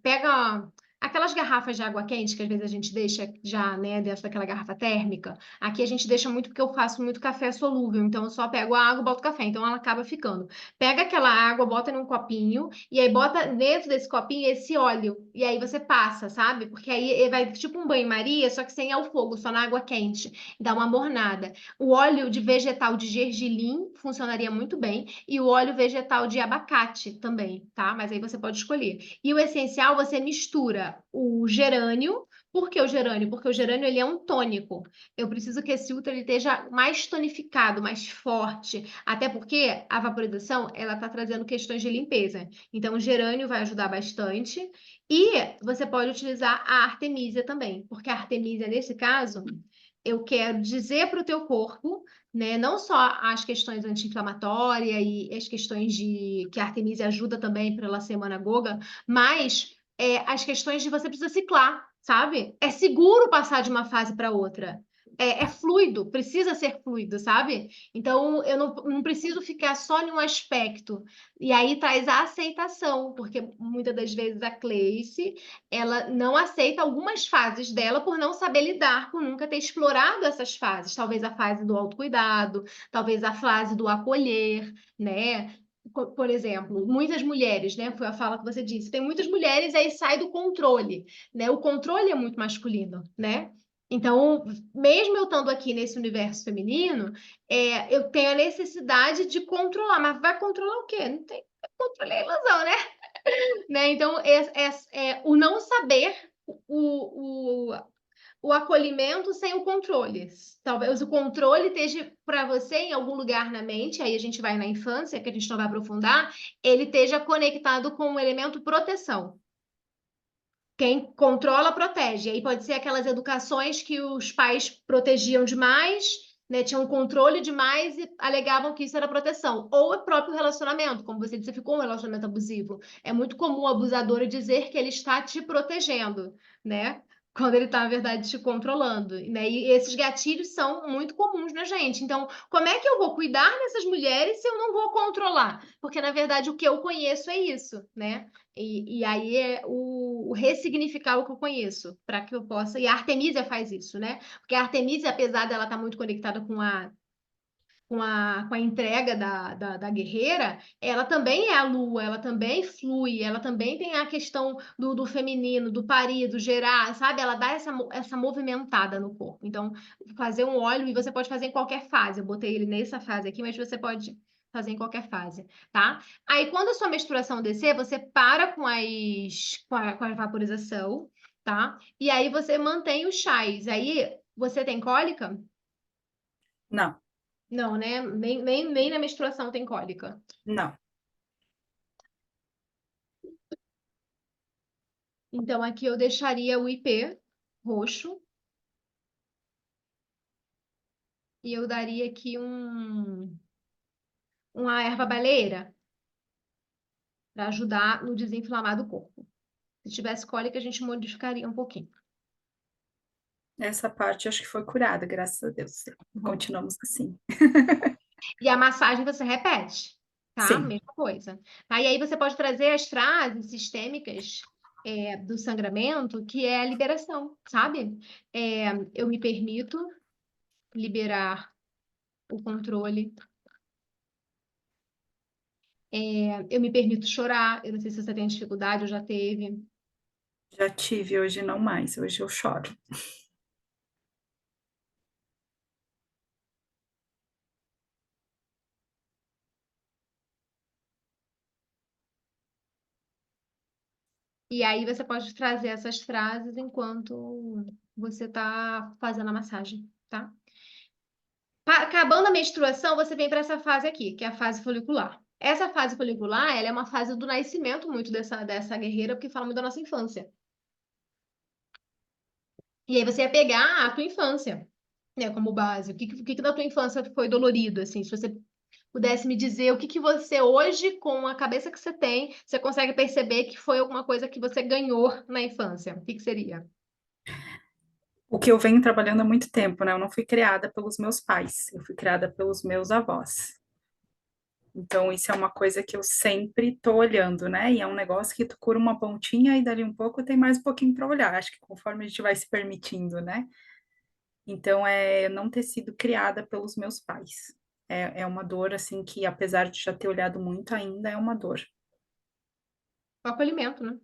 Speaker 1: pega aquelas garrafas de água quente que às vezes a gente deixa já, né, dentro daquela garrafa térmica. Aqui a gente deixa muito porque eu faço muito café solúvel, então eu só pego a água e boto café, então ela acaba ficando. Pega aquela água, bota num copinho e aí bota dentro desse copinho esse óleo. E aí você passa, sabe? Porque aí vai tipo um banho-maria, só que sem ao fogo, só na água quente. Dá uma mornada. O óleo de vegetal de gergelim funcionaria muito bem e o óleo vegetal de abacate também, tá? Mas aí você pode escolher. E o essencial você mistura o gerânio. Por que o gerânio? Porque o gerânio ele é um tônico. Eu preciso que esse útero ele esteja mais tonificado, mais forte, até porque a vaporização ela está trazendo questões de limpeza. Então o gerânio vai ajudar bastante e você pode utilizar a artemisia também, porque a artemisia nesse caso eu quero dizer para o teu corpo, né, não só as questões anti-inflamatórias e as questões de que a Artemisia ajuda também para ela ser managoga, mas as questões de você precisa ciclar, sabe? É seguro passar de uma fase para outra. É fluido, precisa ser fluido, sabe? Então, eu não preciso ficar só em um aspecto. E aí traz a aceitação, porque muitas das vezes a Cleice, ela não aceita algumas fases dela por não saber lidar, por nunca ter explorado essas fases. Talvez a fase do autocuidado, talvez a fase do acolher, né? Por exemplo, muitas mulheres, né? Foi a fala que você disse. Tem muitas mulheres aí sai do controle, né? O controle é muito masculino, né? Então, mesmo eu estando aqui nesse universo feminino, eu tenho a necessidade de controlar, mas vai controlar o quê? Não tem controle, é ilusão, né? Então, o não saber, o, o, o acolhimento sem o controle. Talvez o controle esteja para você em algum lugar na mente, aí a gente vai na infância, que a gente não vai aprofundar, ele esteja conectado com o elemento proteção. Quem controla, protege. Aí pode ser aquelas educações que os pais protegiam demais, né, tinham controle demais e alegavam que isso era proteção. Ou o próprio relacionamento, como você disse, ficou um relacionamento abusivo. É muito comum o abusador dizer que ele está te protegendo, né? Quando ele está, na verdade, te controlando, né? E esses gatilhos são muito comuns na gente. Então, como é que eu vou cuidar dessas mulheres se eu não vou controlar? Porque, na verdade, o que eu conheço é isso, né? E aí é o ressignificar o que eu conheço, para que eu possa. E a Artemisia faz isso, né? Porque a Artemisia, apesar dela estar muito conectada com a entrega da guerreira, ela também é a lua, ela também flui, ela também tem a questão do feminino, do parir, do gerar, sabe? Ela dá essa movimentada no corpo. Então, fazer um óleo, e você pode fazer em qualquer fase. Eu botei ele nessa fase aqui, mas você pode fazer em qualquer fase, tá? Aí, quando a sua menstruação descer, você para com a vaporização, tá? E aí você mantém os chás. Aí, você tem cólica?
Speaker 2: Não,
Speaker 1: Não, né? Nem na menstruação tem cólica.
Speaker 2: não.
Speaker 1: Então, aqui eu deixaria o IP roxo e eu daria aqui uma erva baleeira para ajudar no desinflamar do corpo. Se tivesse cólica, a gente modificaria um pouquinho.
Speaker 2: Essa parte acho que foi curada, graças a Deus.
Speaker 1: Bom,
Speaker 2: Continuamos assim.
Speaker 1: e a massagem você repete, tá?
Speaker 2: Sim,
Speaker 1: Mesma coisa. Tá? E aí você pode trazer as frases sistêmicas do sangramento, que é a liberação, sabe? Eu me permito liberar o controle. Eu me permito chorar. Eu não sei se você tem dificuldade ou já teve.
Speaker 2: já tive, hoje não mais. Hoje eu choro.
Speaker 1: E aí você pode trazer essas frases enquanto você está fazendo a massagem, tá? Acabando a menstruação, você vem para essa fase aqui, que é a fase folicular. Essa fase folicular, ela é uma fase do nascimento muito dessa guerreira, porque fala muito da nossa infância. E aí você ia pegar a tua infância, né, como base. O que da tua infância foi dolorido, assim? Se você pudesse me dizer o que que você hoje, com a cabeça que você tem, você consegue perceber que foi alguma coisa que você ganhou na infância. O que que seria?
Speaker 2: O que eu venho trabalhando há muito tempo, né? Eu não fui criada pelos meus pais, eu fui criada pelos meus avós. Então, isso é uma coisa que eu sempre tô olhando, né? E é um negócio que tu cura uma pontinha e dali um pouco tem mais um pouquinho para olhar. Acho que conforme a gente vai se permitindo, né? Então, é não ter sido criada pelos meus pais. É uma dor, assim, que apesar de já ter olhado muito, ainda é uma dor.
Speaker 1: O acolhimento, né?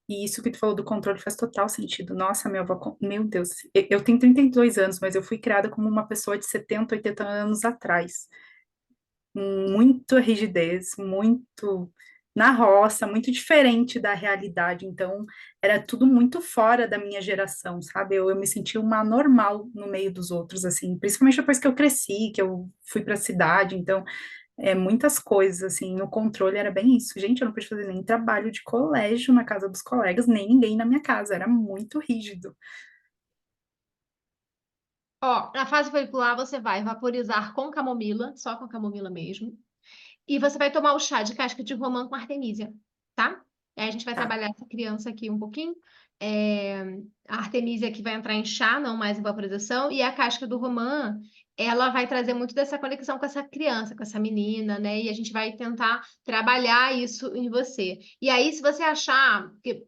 Speaker 2: E isso que tu falou do controle faz total sentido. Nossa, minha avó, meu Deus, eu tenho 32 anos, mas eu fui criada como uma pessoa de 70, 80 anos atrás. Muito rigidez, muito na roça, muito diferente da realidade. Então, era tudo muito fora da minha geração, sabe? Eu me sentia uma anormal no meio dos outros, assim, principalmente depois que eu cresci, que eu fui para a cidade. Então, muitas coisas, assim, no controle era bem isso. Gente, eu não podia fazer nem trabalho de colégio na casa dos colegas, nem ninguém na minha casa, era muito rígido.
Speaker 1: Ó, na fase follicular você vai vaporizar com camomila, só com camomila mesmo. E você vai tomar o chá de casca de romã com artemisia, tá? Aí a gente vai
Speaker 2: Tá.
Speaker 1: trabalhar essa criança aqui um pouquinho. É, a artemisia aqui vai entrar em chá, não mais em vaporização. E a casca do romã, ela vai trazer muito dessa conexão com essa criança, com essa menina, né? E a gente vai tentar trabalhar isso em você. E aí, se você achar que,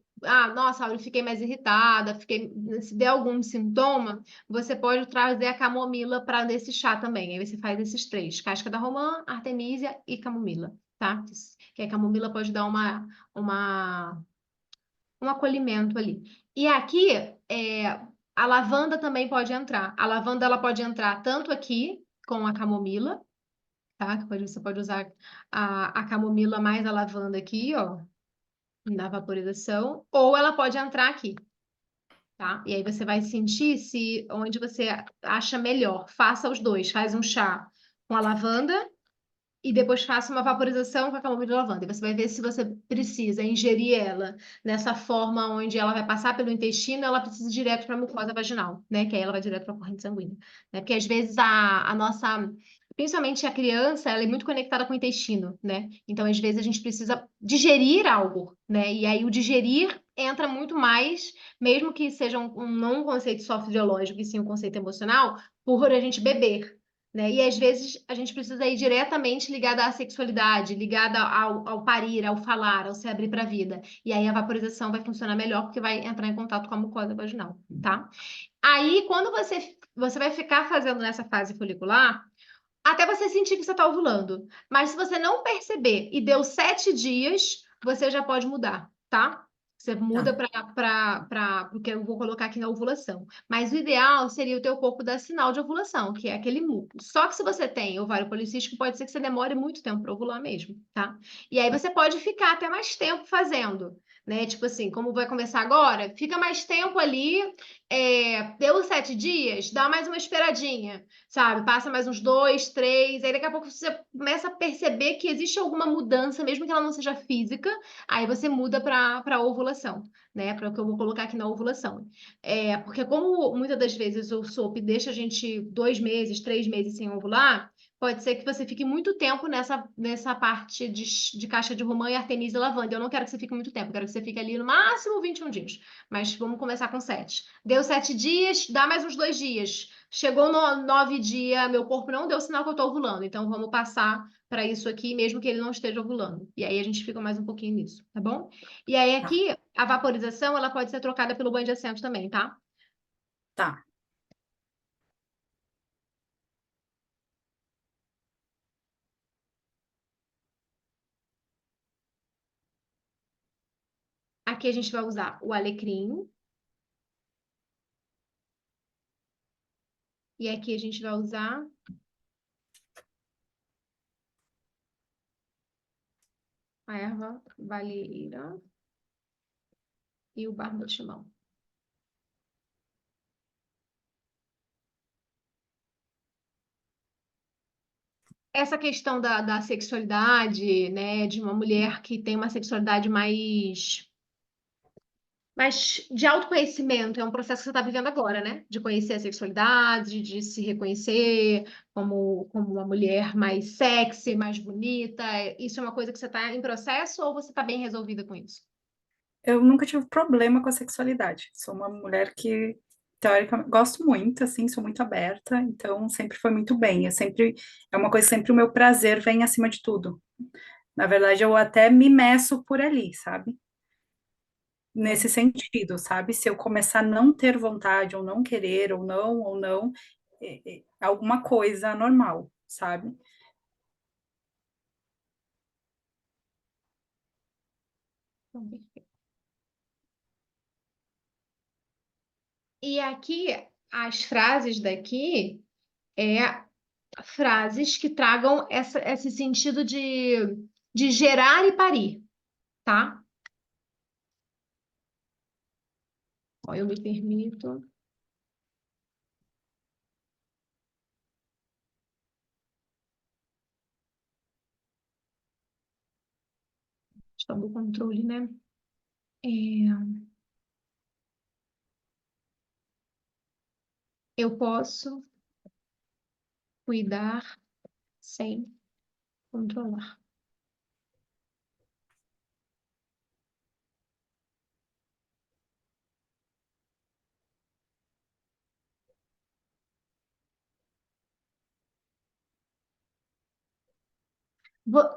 Speaker 1: nossa, eu fiquei mais irritada, fiquei, se der algum sintoma, você pode trazer a camomila para desse chá também. Aí você faz esses três: casca da romã, artemisia e camomila, tá? Que a camomila pode dar uma, um acolhimento ali. E aqui, a lavanda também pode entrar. A lavanda ela pode entrar tanto aqui com a camomila, tá? Você pode usar a camomila mais a lavanda aqui, ó, na vaporização, ou ela pode entrar aqui. Tá? E aí você vai sentir se onde você acha melhor. Faça os dois. Faz um chá com a lavanda e depois faça uma vaporização com a camomila de lavanda. E você vai ver se você precisa ingerir ela nessa forma onde ela vai passar pelo intestino, ela precisa ir direto para a mucosa vaginal, né? Que aí ela vai direto para a corrente sanguínea. Né? Porque às vezes a nossa, principalmente a criança, ela é muito conectada com o intestino, né? Então às vezes a gente precisa digerir algo, né? E aí o digerir entra muito mais, mesmo que seja não um conceito só fisiológico, e sim um conceito emocional, por a gente beber. Né? E às vezes a gente precisa ir diretamente ligada à sexualidade, ligada ao parir, ao falar, ao se abrir para a vida. E aí a vaporização vai funcionar melhor porque vai entrar em contato com a mucosa vaginal, tá? Aí, quando você vai ficar fazendo nessa fase folicular, até você sentir que você está ovulando. Mas se você não perceber e deu 7 dias, você já pode mudar, tá? Você muda
Speaker 2: Tá.
Speaker 1: para porque eu vou colocar aqui na ovulação. Mas o ideal seria o teu corpo dar sinal de ovulação, que é aquele músculo. Só que se você tem ovário policístico, pode ser que você demore muito tempo para ovular mesmo, tá? E aí você pode ficar até mais tempo fazendo, né? Tipo assim, como vai começar agora, fica mais tempo ali. Deu 7 dias, dá mais uma esperadinha, sabe? Passa mais uns 2, 3, aí daqui a pouco você começa a perceber que existe alguma mudança, mesmo que ela não seja física, aí você muda para ovulação, né? Para o que eu vou colocar aqui na ovulação. Porque como muitas das vezes o SOP deixa a gente 2 meses, 3 meses sem ovular, pode ser que você fique muito tempo nessa parte de caixa de romã e artemisia e lavanda. Eu não quero que você fique muito tempo, eu quero que você fique ali no máximo 21 dias. Mas vamos começar com 7. Deu 7 dias, dá mais uns 2 dias. Chegou no 9 dia, meu corpo não deu sinal que eu tô ovulando. Então vamos passar para isso aqui, mesmo que ele não esteja ovulando. E aí a gente fica mais um pouquinho nisso, tá bom? E aí
Speaker 2: Tá.
Speaker 1: aqui, a vaporização, ela pode ser trocada pelo banho de assento também, tá?
Speaker 2: Tá.
Speaker 1: Aqui a gente vai usar o alecrim. E aqui a gente vai usar a erva valheira e o barba de chimão. Essa questão da sexualidade, né, de uma mulher que tem uma sexualidade mais Mas de autoconhecimento é um processo que você está vivendo agora, né? De conhecer a sexualidade, de se reconhecer como uma mulher mais sexy, mais bonita. Isso é uma coisa que você está em processo ou você está bem resolvida com isso?
Speaker 2: Eu nunca tive problema com a sexualidade. Sou uma mulher que, teoricamente, gosto muito, assim, sou muito aberta, então sempre foi muito bem. É uma coisa que sempre o meu prazer vem acima de tudo. Na verdade, eu até me meço por ali, sabe? Nesse
Speaker 1: Bom,
Speaker 2: sentido, sabe? Se eu começar a não ter vontade, ou não querer, ou não, é alguma coisa anormal, sabe?
Speaker 1: então, perfeito. E aqui, as frases daqui é frases que tragam esse sentido de gerar e parir, tá? Ó, eu me permito. Questão do controle, né? É, eu posso cuidar sem controlar.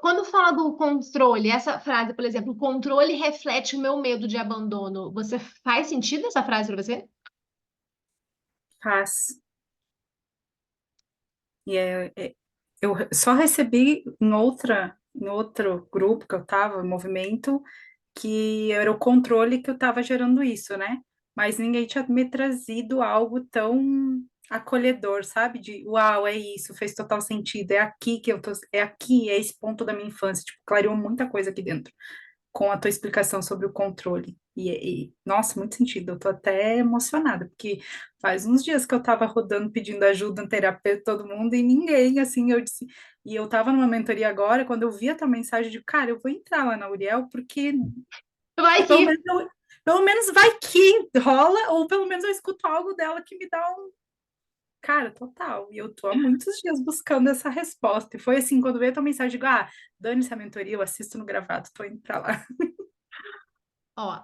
Speaker 1: Quando fala do controle, essa frase, por exemplo, o controle reflete o meu medo de abandono. Você faz sentido essa frase para você?
Speaker 2: Faz. E eu só recebi em outro grupo que eu estava, movimento, que era o controle que eu estava gerando isso, né? Mas ninguém tinha me trazido algo tão acolhedor, sabe? De uau, é isso, fez total sentido, é aqui que eu tô, é aqui, é esse ponto da minha infância, tipo, clareou muita coisa aqui dentro com a tua explicação sobre o controle. Nossa, muito sentido. Eu tô até emocionada, porque faz uns dias que eu tava rodando pedindo ajuda no terapeuta, todo mundo, e ninguém, assim, eu disse. E eu tava numa mentoria agora, quando eu vi a tua mensagem, de cara, eu vou entrar lá na Uriel, porque
Speaker 1: Vai
Speaker 2: pelo
Speaker 1: que
Speaker 2: menos, pelo menos vai que rola, ou pelo menos eu escuto algo dela que me dá um. Cara, total. E eu tô há muitos dias buscando essa resposta. E foi assim, quando veio a tua mensagem, eu digo, dane-se a mentoria, eu assisto no gravado, tô indo pra lá.
Speaker 1: Ó,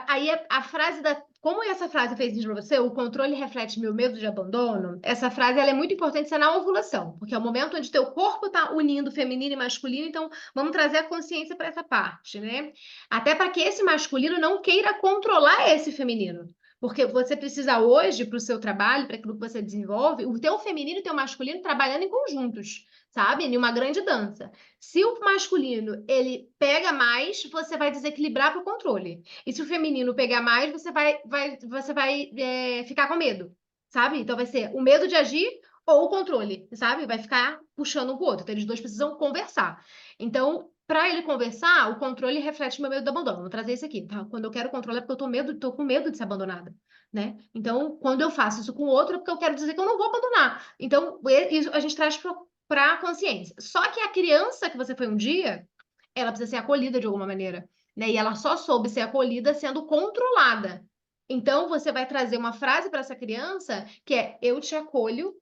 Speaker 1: aí a frase da. Como essa frase fez isso pra você? O controle reflete meu medo de abandono. Essa frase ela é muito importante ser na ovulação, porque é o momento onde teu corpo está unindo feminino e masculino, então vamos trazer a consciência para essa parte, né? Até para que esse masculino não queira controlar esse feminino. Porque você precisa hoje, para o seu trabalho, para aquilo que você desenvolve, o teu feminino e o teu masculino trabalhando em conjuntos, sabe? Em uma grande dança. Se o masculino ele pega mais, você vai desequilibrar para o controle. E se o feminino pegar mais, você vai ficar com medo, sabe? Então vai ser o medo de agir ou o controle, sabe? Vai ficar puxando um pro outro. Então eles dois precisam conversar. Então, para ele conversar, o controle reflete o meu medo do abandono. Vou trazer isso aqui, tá? Quando eu quero controle é porque eu tô com medo de ser abandonada, né? Então, quando eu faço isso com o outro, é porque eu quero dizer que eu não vou abandonar. Então, isso a gente traz para a consciência. Só que a criança que você foi um dia, ela precisa ser acolhida de alguma maneira, né? E ela só soube ser acolhida sendo controlada. Então, você vai trazer uma frase para essa criança que é: eu te acolho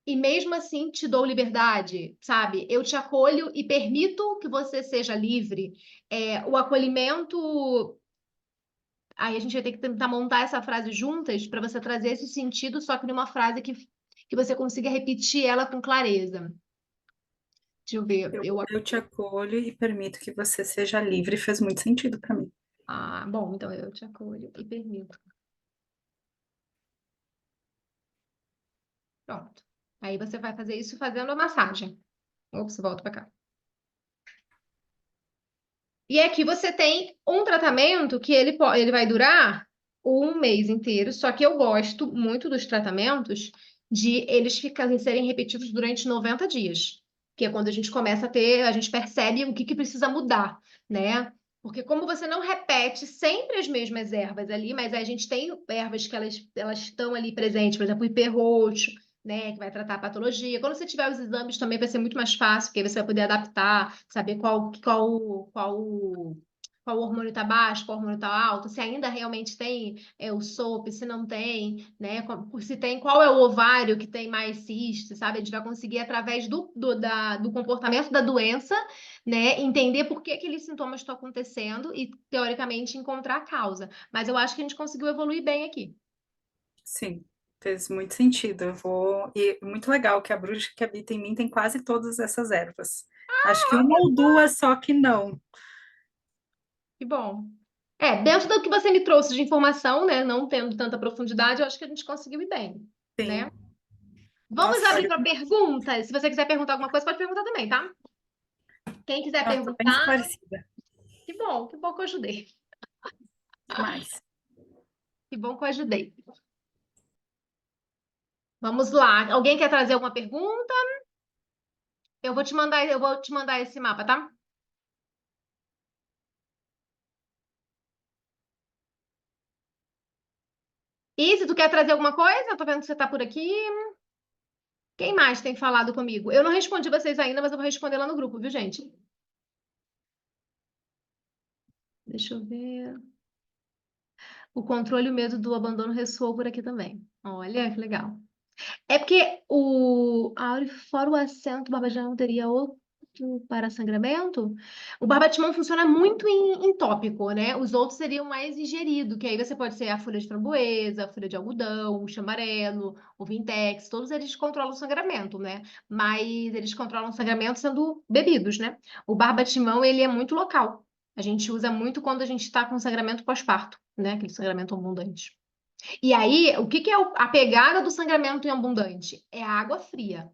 Speaker 1: e mesmo assim te dou liberdade, sabe? Eu te acolho e permito que você seja livre. O acolhimento. Aí a gente vai ter que tentar montar essa frase juntas para você trazer esse sentido, só que numa frase que você consiga repetir ela com clareza. Deixa eu ver.
Speaker 2: Eu te acolho e permito que você seja livre, fez muito sentido para mim.
Speaker 1: Bom, então eu te acolho e permito. Pronto. Aí você vai fazer isso fazendo a massagem. Ops, volta para cá. E aqui você tem um tratamento que ele vai durar um mês inteiro, só que eu gosto muito dos tratamentos de eles serem repetidos durante 90 dias, que é quando a gente começa a ter, a gente percebe o que precisa mudar, né? Porque como você não repete sempre as mesmas ervas ali, mas a gente tem ervas que elas estão ali presentes, por exemplo, o ipê roxo, né, que vai tratar a patologia. Quando você tiver os exames também vai ser muito mais fácil, porque aí você vai poder adaptar, saber qual qual hormônio está baixo, qual hormônio está alto, se ainda realmente tem o SOP, se não tem, né? Se tem, qual é o ovário que tem mais cisto, sabe? A gente vai conseguir, através do comportamento da doença, né, entender por que aqueles sintomas estão acontecendo e, teoricamente, encontrar a causa. Mas eu acho que a gente conseguiu evoluir bem aqui.
Speaker 2: Sim, fez muito sentido. Eu vou. E muito legal que a bruxa que habita em mim tem quase todas essas ervas. Acho que uma ou duas só que não.
Speaker 1: Que bom. Dentro do que você me trouxe de informação, né, não tendo tanta profundidade, eu acho que a gente conseguiu ir bem,
Speaker 2: Sim.
Speaker 1: né? Vamos
Speaker 2: Nossa,
Speaker 1: abrir
Speaker 2: olha,
Speaker 1: para perguntas. Se você quiser perguntar alguma coisa, pode perguntar também, tá? Quem quiser
Speaker 2: nossa, tô bem
Speaker 1: perguntar,
Speaker 2: esclarecida.
Speaker 1: que bom que eu ajudei.
Speaker 2: Demais.
Speaker 1: Que bom que eu ajudei. Vamos lá. Alguém quer trazer alguma pergunta? Eu vou te mandar esse mapa, tá? Izzy, tu quer trazer alguma coisa? Eu tô vendo que você tá por aqui. Quem mais tem falado comigo? Eu não respondi vocês ainda, mas eu vou responder lá no grupo, viu, gente? Deixa eu ver. O controle e o medo do abandono ressoou por aqui também. Olha, que legal. É porque fora o assento, o Barbatimão teria outro para sangramento. O Barbatimão funciona muito em tópico, né? Os outros seriam mais ingerido, que aí você pode ser a folha de framboesa, a folha de algodão, o chamarelo, o vintex, todos eles controlam o sangramento, né? Mas eles controlam o sangramento sendo bebidos, né? O Barbatimão, ele é muito local. A gente usa muito quando a gente está com sangramento pós-parto, né? Aquele sangramento abundante. E aí, o que que é a pegada do sangramento em abundante? É a água fria,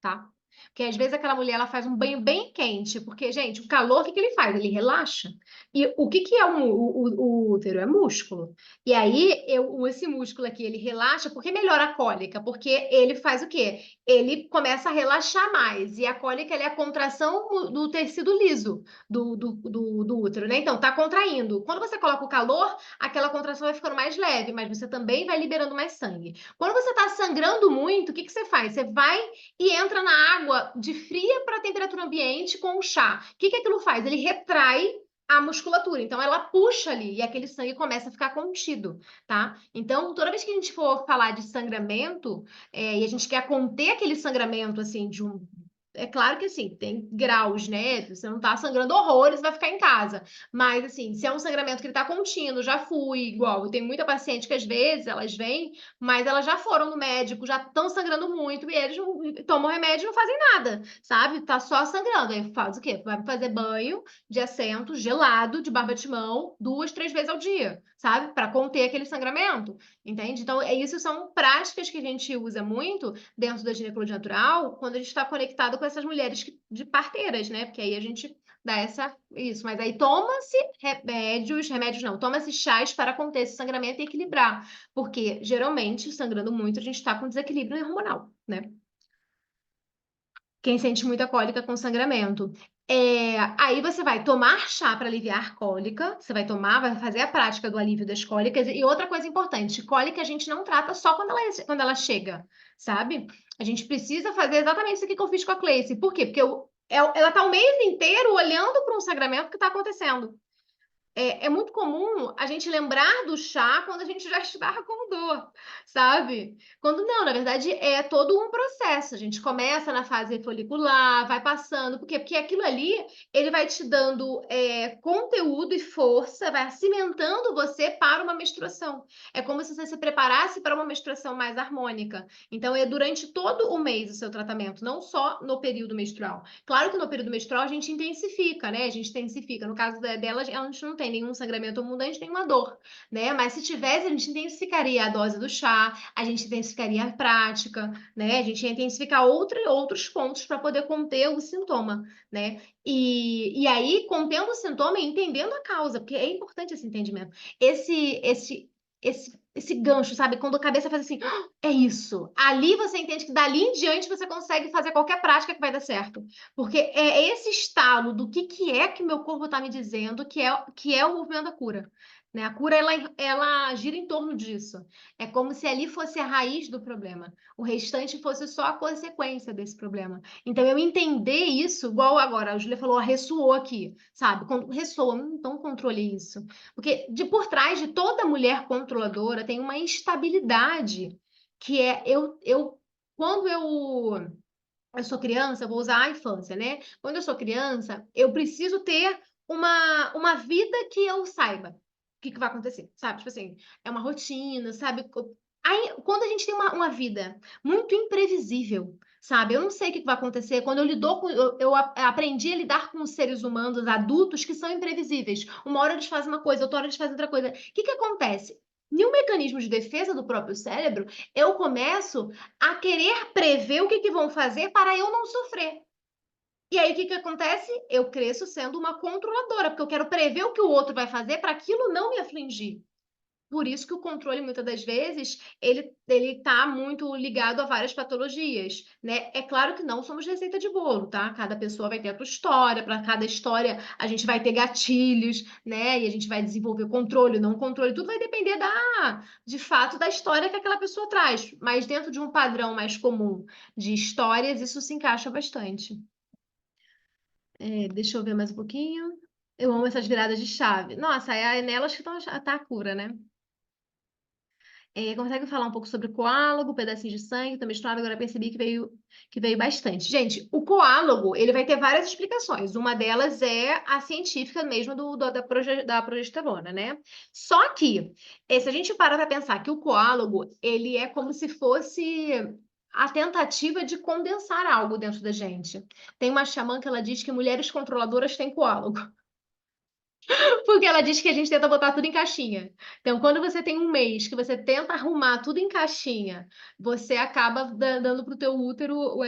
Speaker 1: tá? Porque às vezes aquela mulher ela faz um banho bem quente, porque, gente, o calor, o que que ele faz? Ele relaxa. E o que que é o útero? É músculo. E aí, esse músculo aqui, ele relaxa, porque melhora a cólica, porque ele faz o quê? Ele começa a relaxar mais. E a cólica, ela é a contração do tecido liso do útero, né? Então, tá contraindo. Quando você coloca o calor, aquela contração vai ficando mais leve, mas você também vai liberando mais sangue. Quando você tá sangrando muito, o que que você faz? Você vai e entra na água de fria para temperatura ambiente com o chá. O que que aquilo faz? Ele retrai a musculatura, então ela puxa ali e aquele sangue começa a ficar contido, tá? Então, toda vez que a gente for falar de sangramento, e a gente quer conter aquele sangramento, assim, de um. É claro que, assim, tem graus, né? Você não tá sangrando horrores, vai ficar em casa. Mas, assim, se é um sangramento que ele tá contínuo, já fui, igual. Eu tenho muita paciente que, às vezes, elas vêm, mas elas já foram no médico, já estão sangrando muito, e eles tomam remédio e não fazem nada, sabe? Tá só sangrando. Aí faz o quê? Vai fazer banho de assento gelado, de barba de mão, 2, 3 vezes ao dia, sabe? Para conter aquele sangramento, entende? Então, isso são práticas que a gente usa muito dentro da ginecologia natural, quando a gente está conectado com essas mulheres de parteiras, né? Porque aí a gente dá isso. Mas aí toma-se remédios não, toma-se chás para conter esse sangramento e equilibrar. Porque, geralmente, sangrando muito, a gente está com desequilíbrio hormonal, né? Quem sente muita cólica com sangramento. Aí você vai tomar chá para aliviar cólica, você vai tomar, vai fazer a prática do alívio das cólicas. E outra coisa importante, cólica a gente não trata só quando ela chega, sabe? A gente precisa fazer exatamente isso aqui que eu fiz com a Cleice. Por quê? Porque ela tá o mês inteiro olhando para um sangramento que está acontecendo. É muito comum a gente lembrar do chá quando a gente já está com dor, sabe? Quando não, na verdade, é todo um processo. A gente começa na fase folicular, vai passando, por quê? Porque aquilo ali, ele vai te dando conteúdo e força, vai cimentando você para uma menstruação. É como se você se preparasse para uma menstruação mais harmônica. Então, é durante todo o mês o seu tratamento, não só no período menstrual. Claro que no período menstrual a gente intensifica, né? A gente intensifica. No caso dela, a gente não tem nenhum sangramento abundante, nenhuma dor, né? Mas se tivesse, a gente intensificaria a dose do chá, a gente intensificaria a prática, né? A gente ia intensificar outros pontos para poder conter o sintoma, né? E aí, contendo o sintoma e entendendo a causa, porque é importante esse entendimento. Esse gancho, sabe? Quando a cabeça faz assim, é isso. Ali você entende que dali em diante você consegue fazer qualquer prática que vai dar certo. Porque é esse estalo do que é que meu corpo está me dizendo que é o movimento da cura. né? A cura, ela gira em torno disso. É como se ali fosse a raiz do problema. O restante fosse só a consequência desse problema. Então, eu entender isso, igual agora, a Júlia falou, ressoou aqui, sabe? Quando ressoa, então controle isso. Porque por trás de toda mulher controladora tem uma instabilidade, que é quando eu sou criança, eu vou usar a infância, né? Quando eu sou criança, eu preciso ter uma vida que eu saiba o que vai acontecer, sabe? Tipo assim, é uma rotina, sabe? Aí, quando a gente tem uma vida muito imprevisível, sabe? Eu não sei o que vai acontecer. Quando eu lido com. Aprendi a lidar com os seres humanos adultos que são imprevisíveis. Uma hora eles fazem uma coisa, outra hora eles fazem outra coisa. O que acontece? Em um mecanismo de defesa do próprio cérebro, eu começo a querer prever o que vão fazer para eu não sofrer. E aí, o que acontece? Eu cresço sendo uma controladora, porque eu quero prever o que o outro vai fazer para aquilo não me afligir. Por isso que o controle, muitas das vezes, ele está muito ligado a várias patologias, né? É claro que não somos receita de bolo, tá? Cada pessoa vai ter a sua história, para cada história a gente vai ter gatilhos, né? E a gente vai desenvolver controle, não controle, tudo vai depender de fato, da história que aquela pessoa traz. Mas dentro de um padrão mais comum de histórias, isso se encaixa bastante. Deixa eu ver mais um pouquinho. Eu amo essas viradas de chave. Nossa, é nelas que tá a cura, né? Consegue falar um pouco sobre o coálogo, pedacinho de sangue, também misturado, agora percebi que veio bastante. Gente, o coálogo, ele vai ter várias explicações. Uma delas é a científica mesmo da progesterona, né? Só que, se a gente parar para pensar que o coálogo, ele é como se fosse a tentativa de condensar algo dentro da gente. Tem uma xamã que ela diz que mulheres controladoras têm coálogo. Porque ela diz que a gente tenta botar tudo em caixinha. Então, quando você tem um mês que você tenta arrumar tudo em caixinha, você acaba dando pro teu útero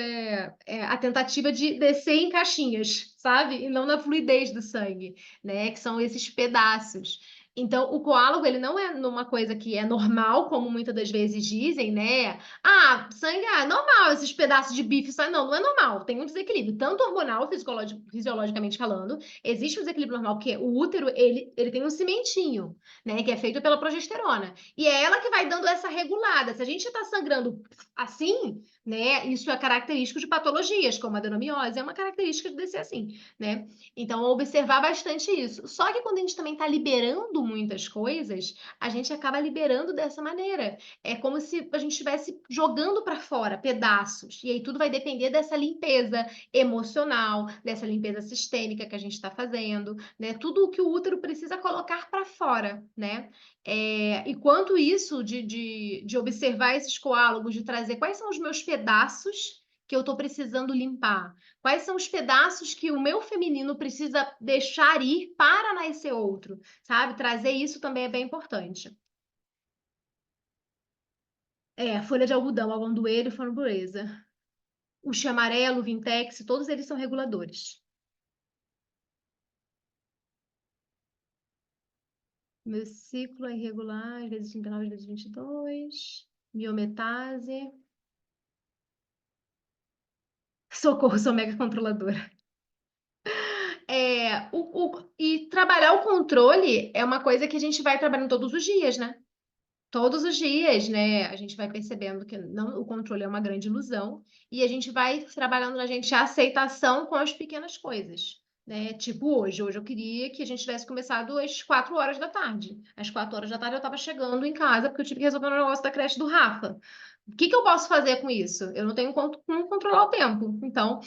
Speaker 1: a tentativa de descer em caixinhas, sabe? E não na fluidez do sangue, né? Que são esses pedaços. Então, o coágulo, ele não é numa coisa que é normal, como muitas das vezes dizem, né? Ah, sangue, é normal, esses pedaços de bife, não é normal. Tem um desequilíbrio, tanto hormonal, fisiologicamente falando, existe um desequilíbrio normal, porque o útero, ele tem um cimentinho, né, que é feito pela progesterona. E é ela que vai dando essa regulada. Se a gente está sangrando assim, né, isso é característico de patologias, como a adenomiose, é uma característica de ser assim, né? Então, observar bastante isso. Só que quando a gente também está liberando muitas coisas, a gente acaba liberando dessa maneira. É como se a gente estivesse jogando para fora pedaços. E aí tudo vai depender dessa limpeza emocional, dessa limpeza sistêmica que a gente está fazendo, né? Tudo o que o útero precisa colocar para fora, né? E quanto isso de observar esses coálogos, de trazer quais são os meus pedaços que eu estou precisando limpar, quais são os pedaços que o meu feminino precisa deixar ir para nascer outro, sabe? Trazer isso também é bem importante. Folha de algodão, algodoeiro e framboesa. O chamarelo, o vintex, todos eles são reguladores. Meu ciclo é irregular, às vezes 39, às vezes 22. Miometase. Socorro, sou mega controladora. E trabalhar o controle é uma coisa que a gente vai trabalhando todos os dias, né? Todos os dias, né? A gente vai percebendo que não, o controle é uma grande ilusão e a gente vai trabalhando na gente a aceitação com as pequenas coisas, né? Tipo hoje. Hoje eu queria que a gente tivesse começado às 4 horas da tarde. Às 4 horas da tarde eu estava chegando em casa porque eu tive que resolver um negócio da creche do Rafa. O que eu posso fazer com isso? Eu não tenho como controlar o tempo. Então,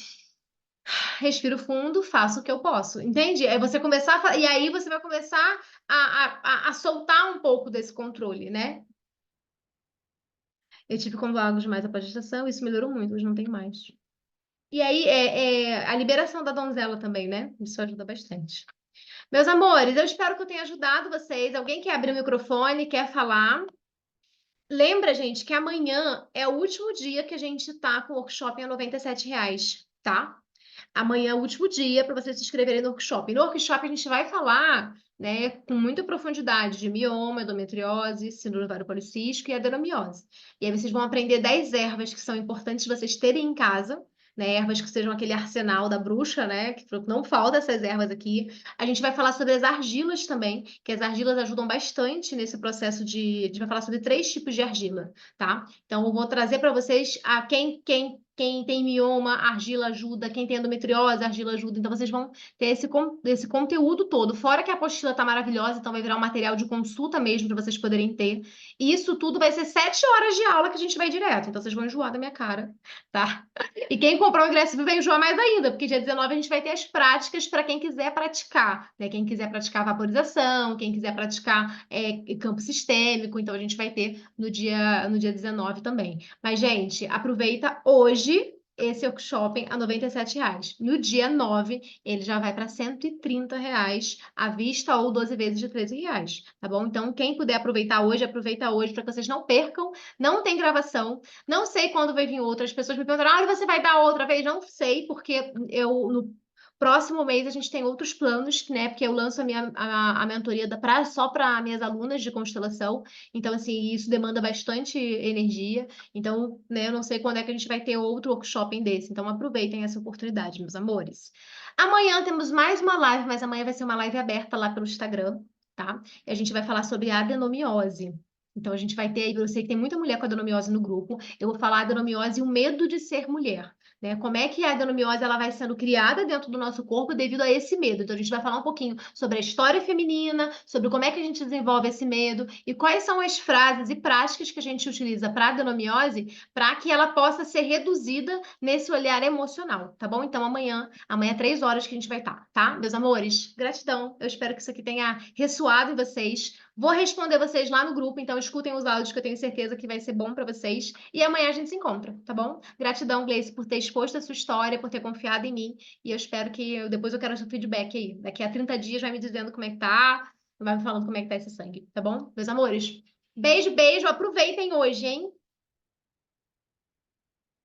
Speaker 1: respiro fundo, faço o que eu posso. Entende? É você começar e aí você vai começar a soltar um pouco desse controle, né? Eu tive combos mais após a gestação, isso melhorou muito, hoje não tem mais. E aí, a liberação da donzela também, né? Isso ajuda bastante. Meus amores, eu espero que eu tenha ajudado vocês. Alguém quer abrir o microfone, quer falar? Lembra, gente, que amanhã é o último dia que a gente tá com o workshop a R$ 97, tá? Amanhã é o último dia para vocês se inscreverem no workshop. No workshop a gente vai falar, né, com muita profundidade de mioma, endometriose, síndrome ovário policístico e adenomiose. E aí vocês vão aprender 10 ervas que são importantes vocês terem em casa, né? Ervas que sejam aquele arsenal da bruxa, né? Que não falta essas ervas aqui. A gente vai falar sobre as argilas também, que as argilas ajudam bastante nesse processo de. A gente vai falar sobre 3 tipos de argila, tá? Então, eu vou trazer para vocês a quem tem mioma, argila ajuda. Quem tem endometriose, argila ajuda. Então, vocês vão ter esse conteúdo todo. Fora que a apostila tá maravilhosa, então vai virar um material de consulta mesmo para vocês poderem ter. E isso tudo vai ser 7 horas de aula que a gente vai direto. Então, vocês vão enjoar da minha cara, tá? E quem comprar o ingresso vai enjoar mais ainda, porque dia 19 a gente vai ter as práticas para quem quiser praticar, né? Quem quiser praticar vaporização, quem quiser praticar campo sistêmico, então a gente vai ter no dia 19 também. Mas, gente, aproveita hoje esse workshop a R$ 97. No dia 9, ele já vai para R$ 130 à vista ou 12 vezes de R$ 13, tá bom? Então, quem puder aproveitar hoje, aproveita hoje para que vocês não percam. Não tem gravação. Não sei quando vai vir outra. As pessoas me perguntaram, ah, você vai dar outra vez? Não sei, porque no próximo mês a gente tem outros planos, né? Porque eu lanço a mentoria só para minhas alunas de constelação. Então, assim, isso demanda bastante energia. Então, né, eu não sei quando é que a gente vai ter outro workshop desse. Então, aproveitem essa oportunidade, meus amores. Amanhã temos mais uma live, mas amanhã vai ser uma live aberta lá pelo Instagram, tá? E a gente vai falar sobre adenomiose. Então, a gente vai ter aí, eu sei que tem muita mulher com adenomiose no grupo, eu vou falar adenomiose e o medo de ser mulher, né? Como é que a adenomiose ela vai sendo criada dentro do nosso corpo devido a esse medo. Então, a gente vai falar um pouquinho sobre a história feminina, sobre como é que a gente desenvolve esse medo e quais são as frases e práticas que a gente utiliza para a adenomiose para que ela possa ser reduzida nesse olhar emocional, tá bom? Então, amanhã 3 horas que a gente vai estar, tá? Meus amores, gratidão. Eu espero que isso aqui tenha ressoado em vocês. Vou responder vocês lá no grupo, então escutem os áudios que eu tenho certeza que vai ser bom para vocês. E amanhã a gente se encontra, tá bom? Gratidão, Gleice, por ter exposto a sua história, por ter confiado em mim. E eu espero que depois eu quero o seu feedback aí. Daqui a 30 dias vai me dizendo como é que tá, vai me falando como é que tá esse sangue, tá bom? Meus amores, beijo, beijo. Aproveitem hoje, hein?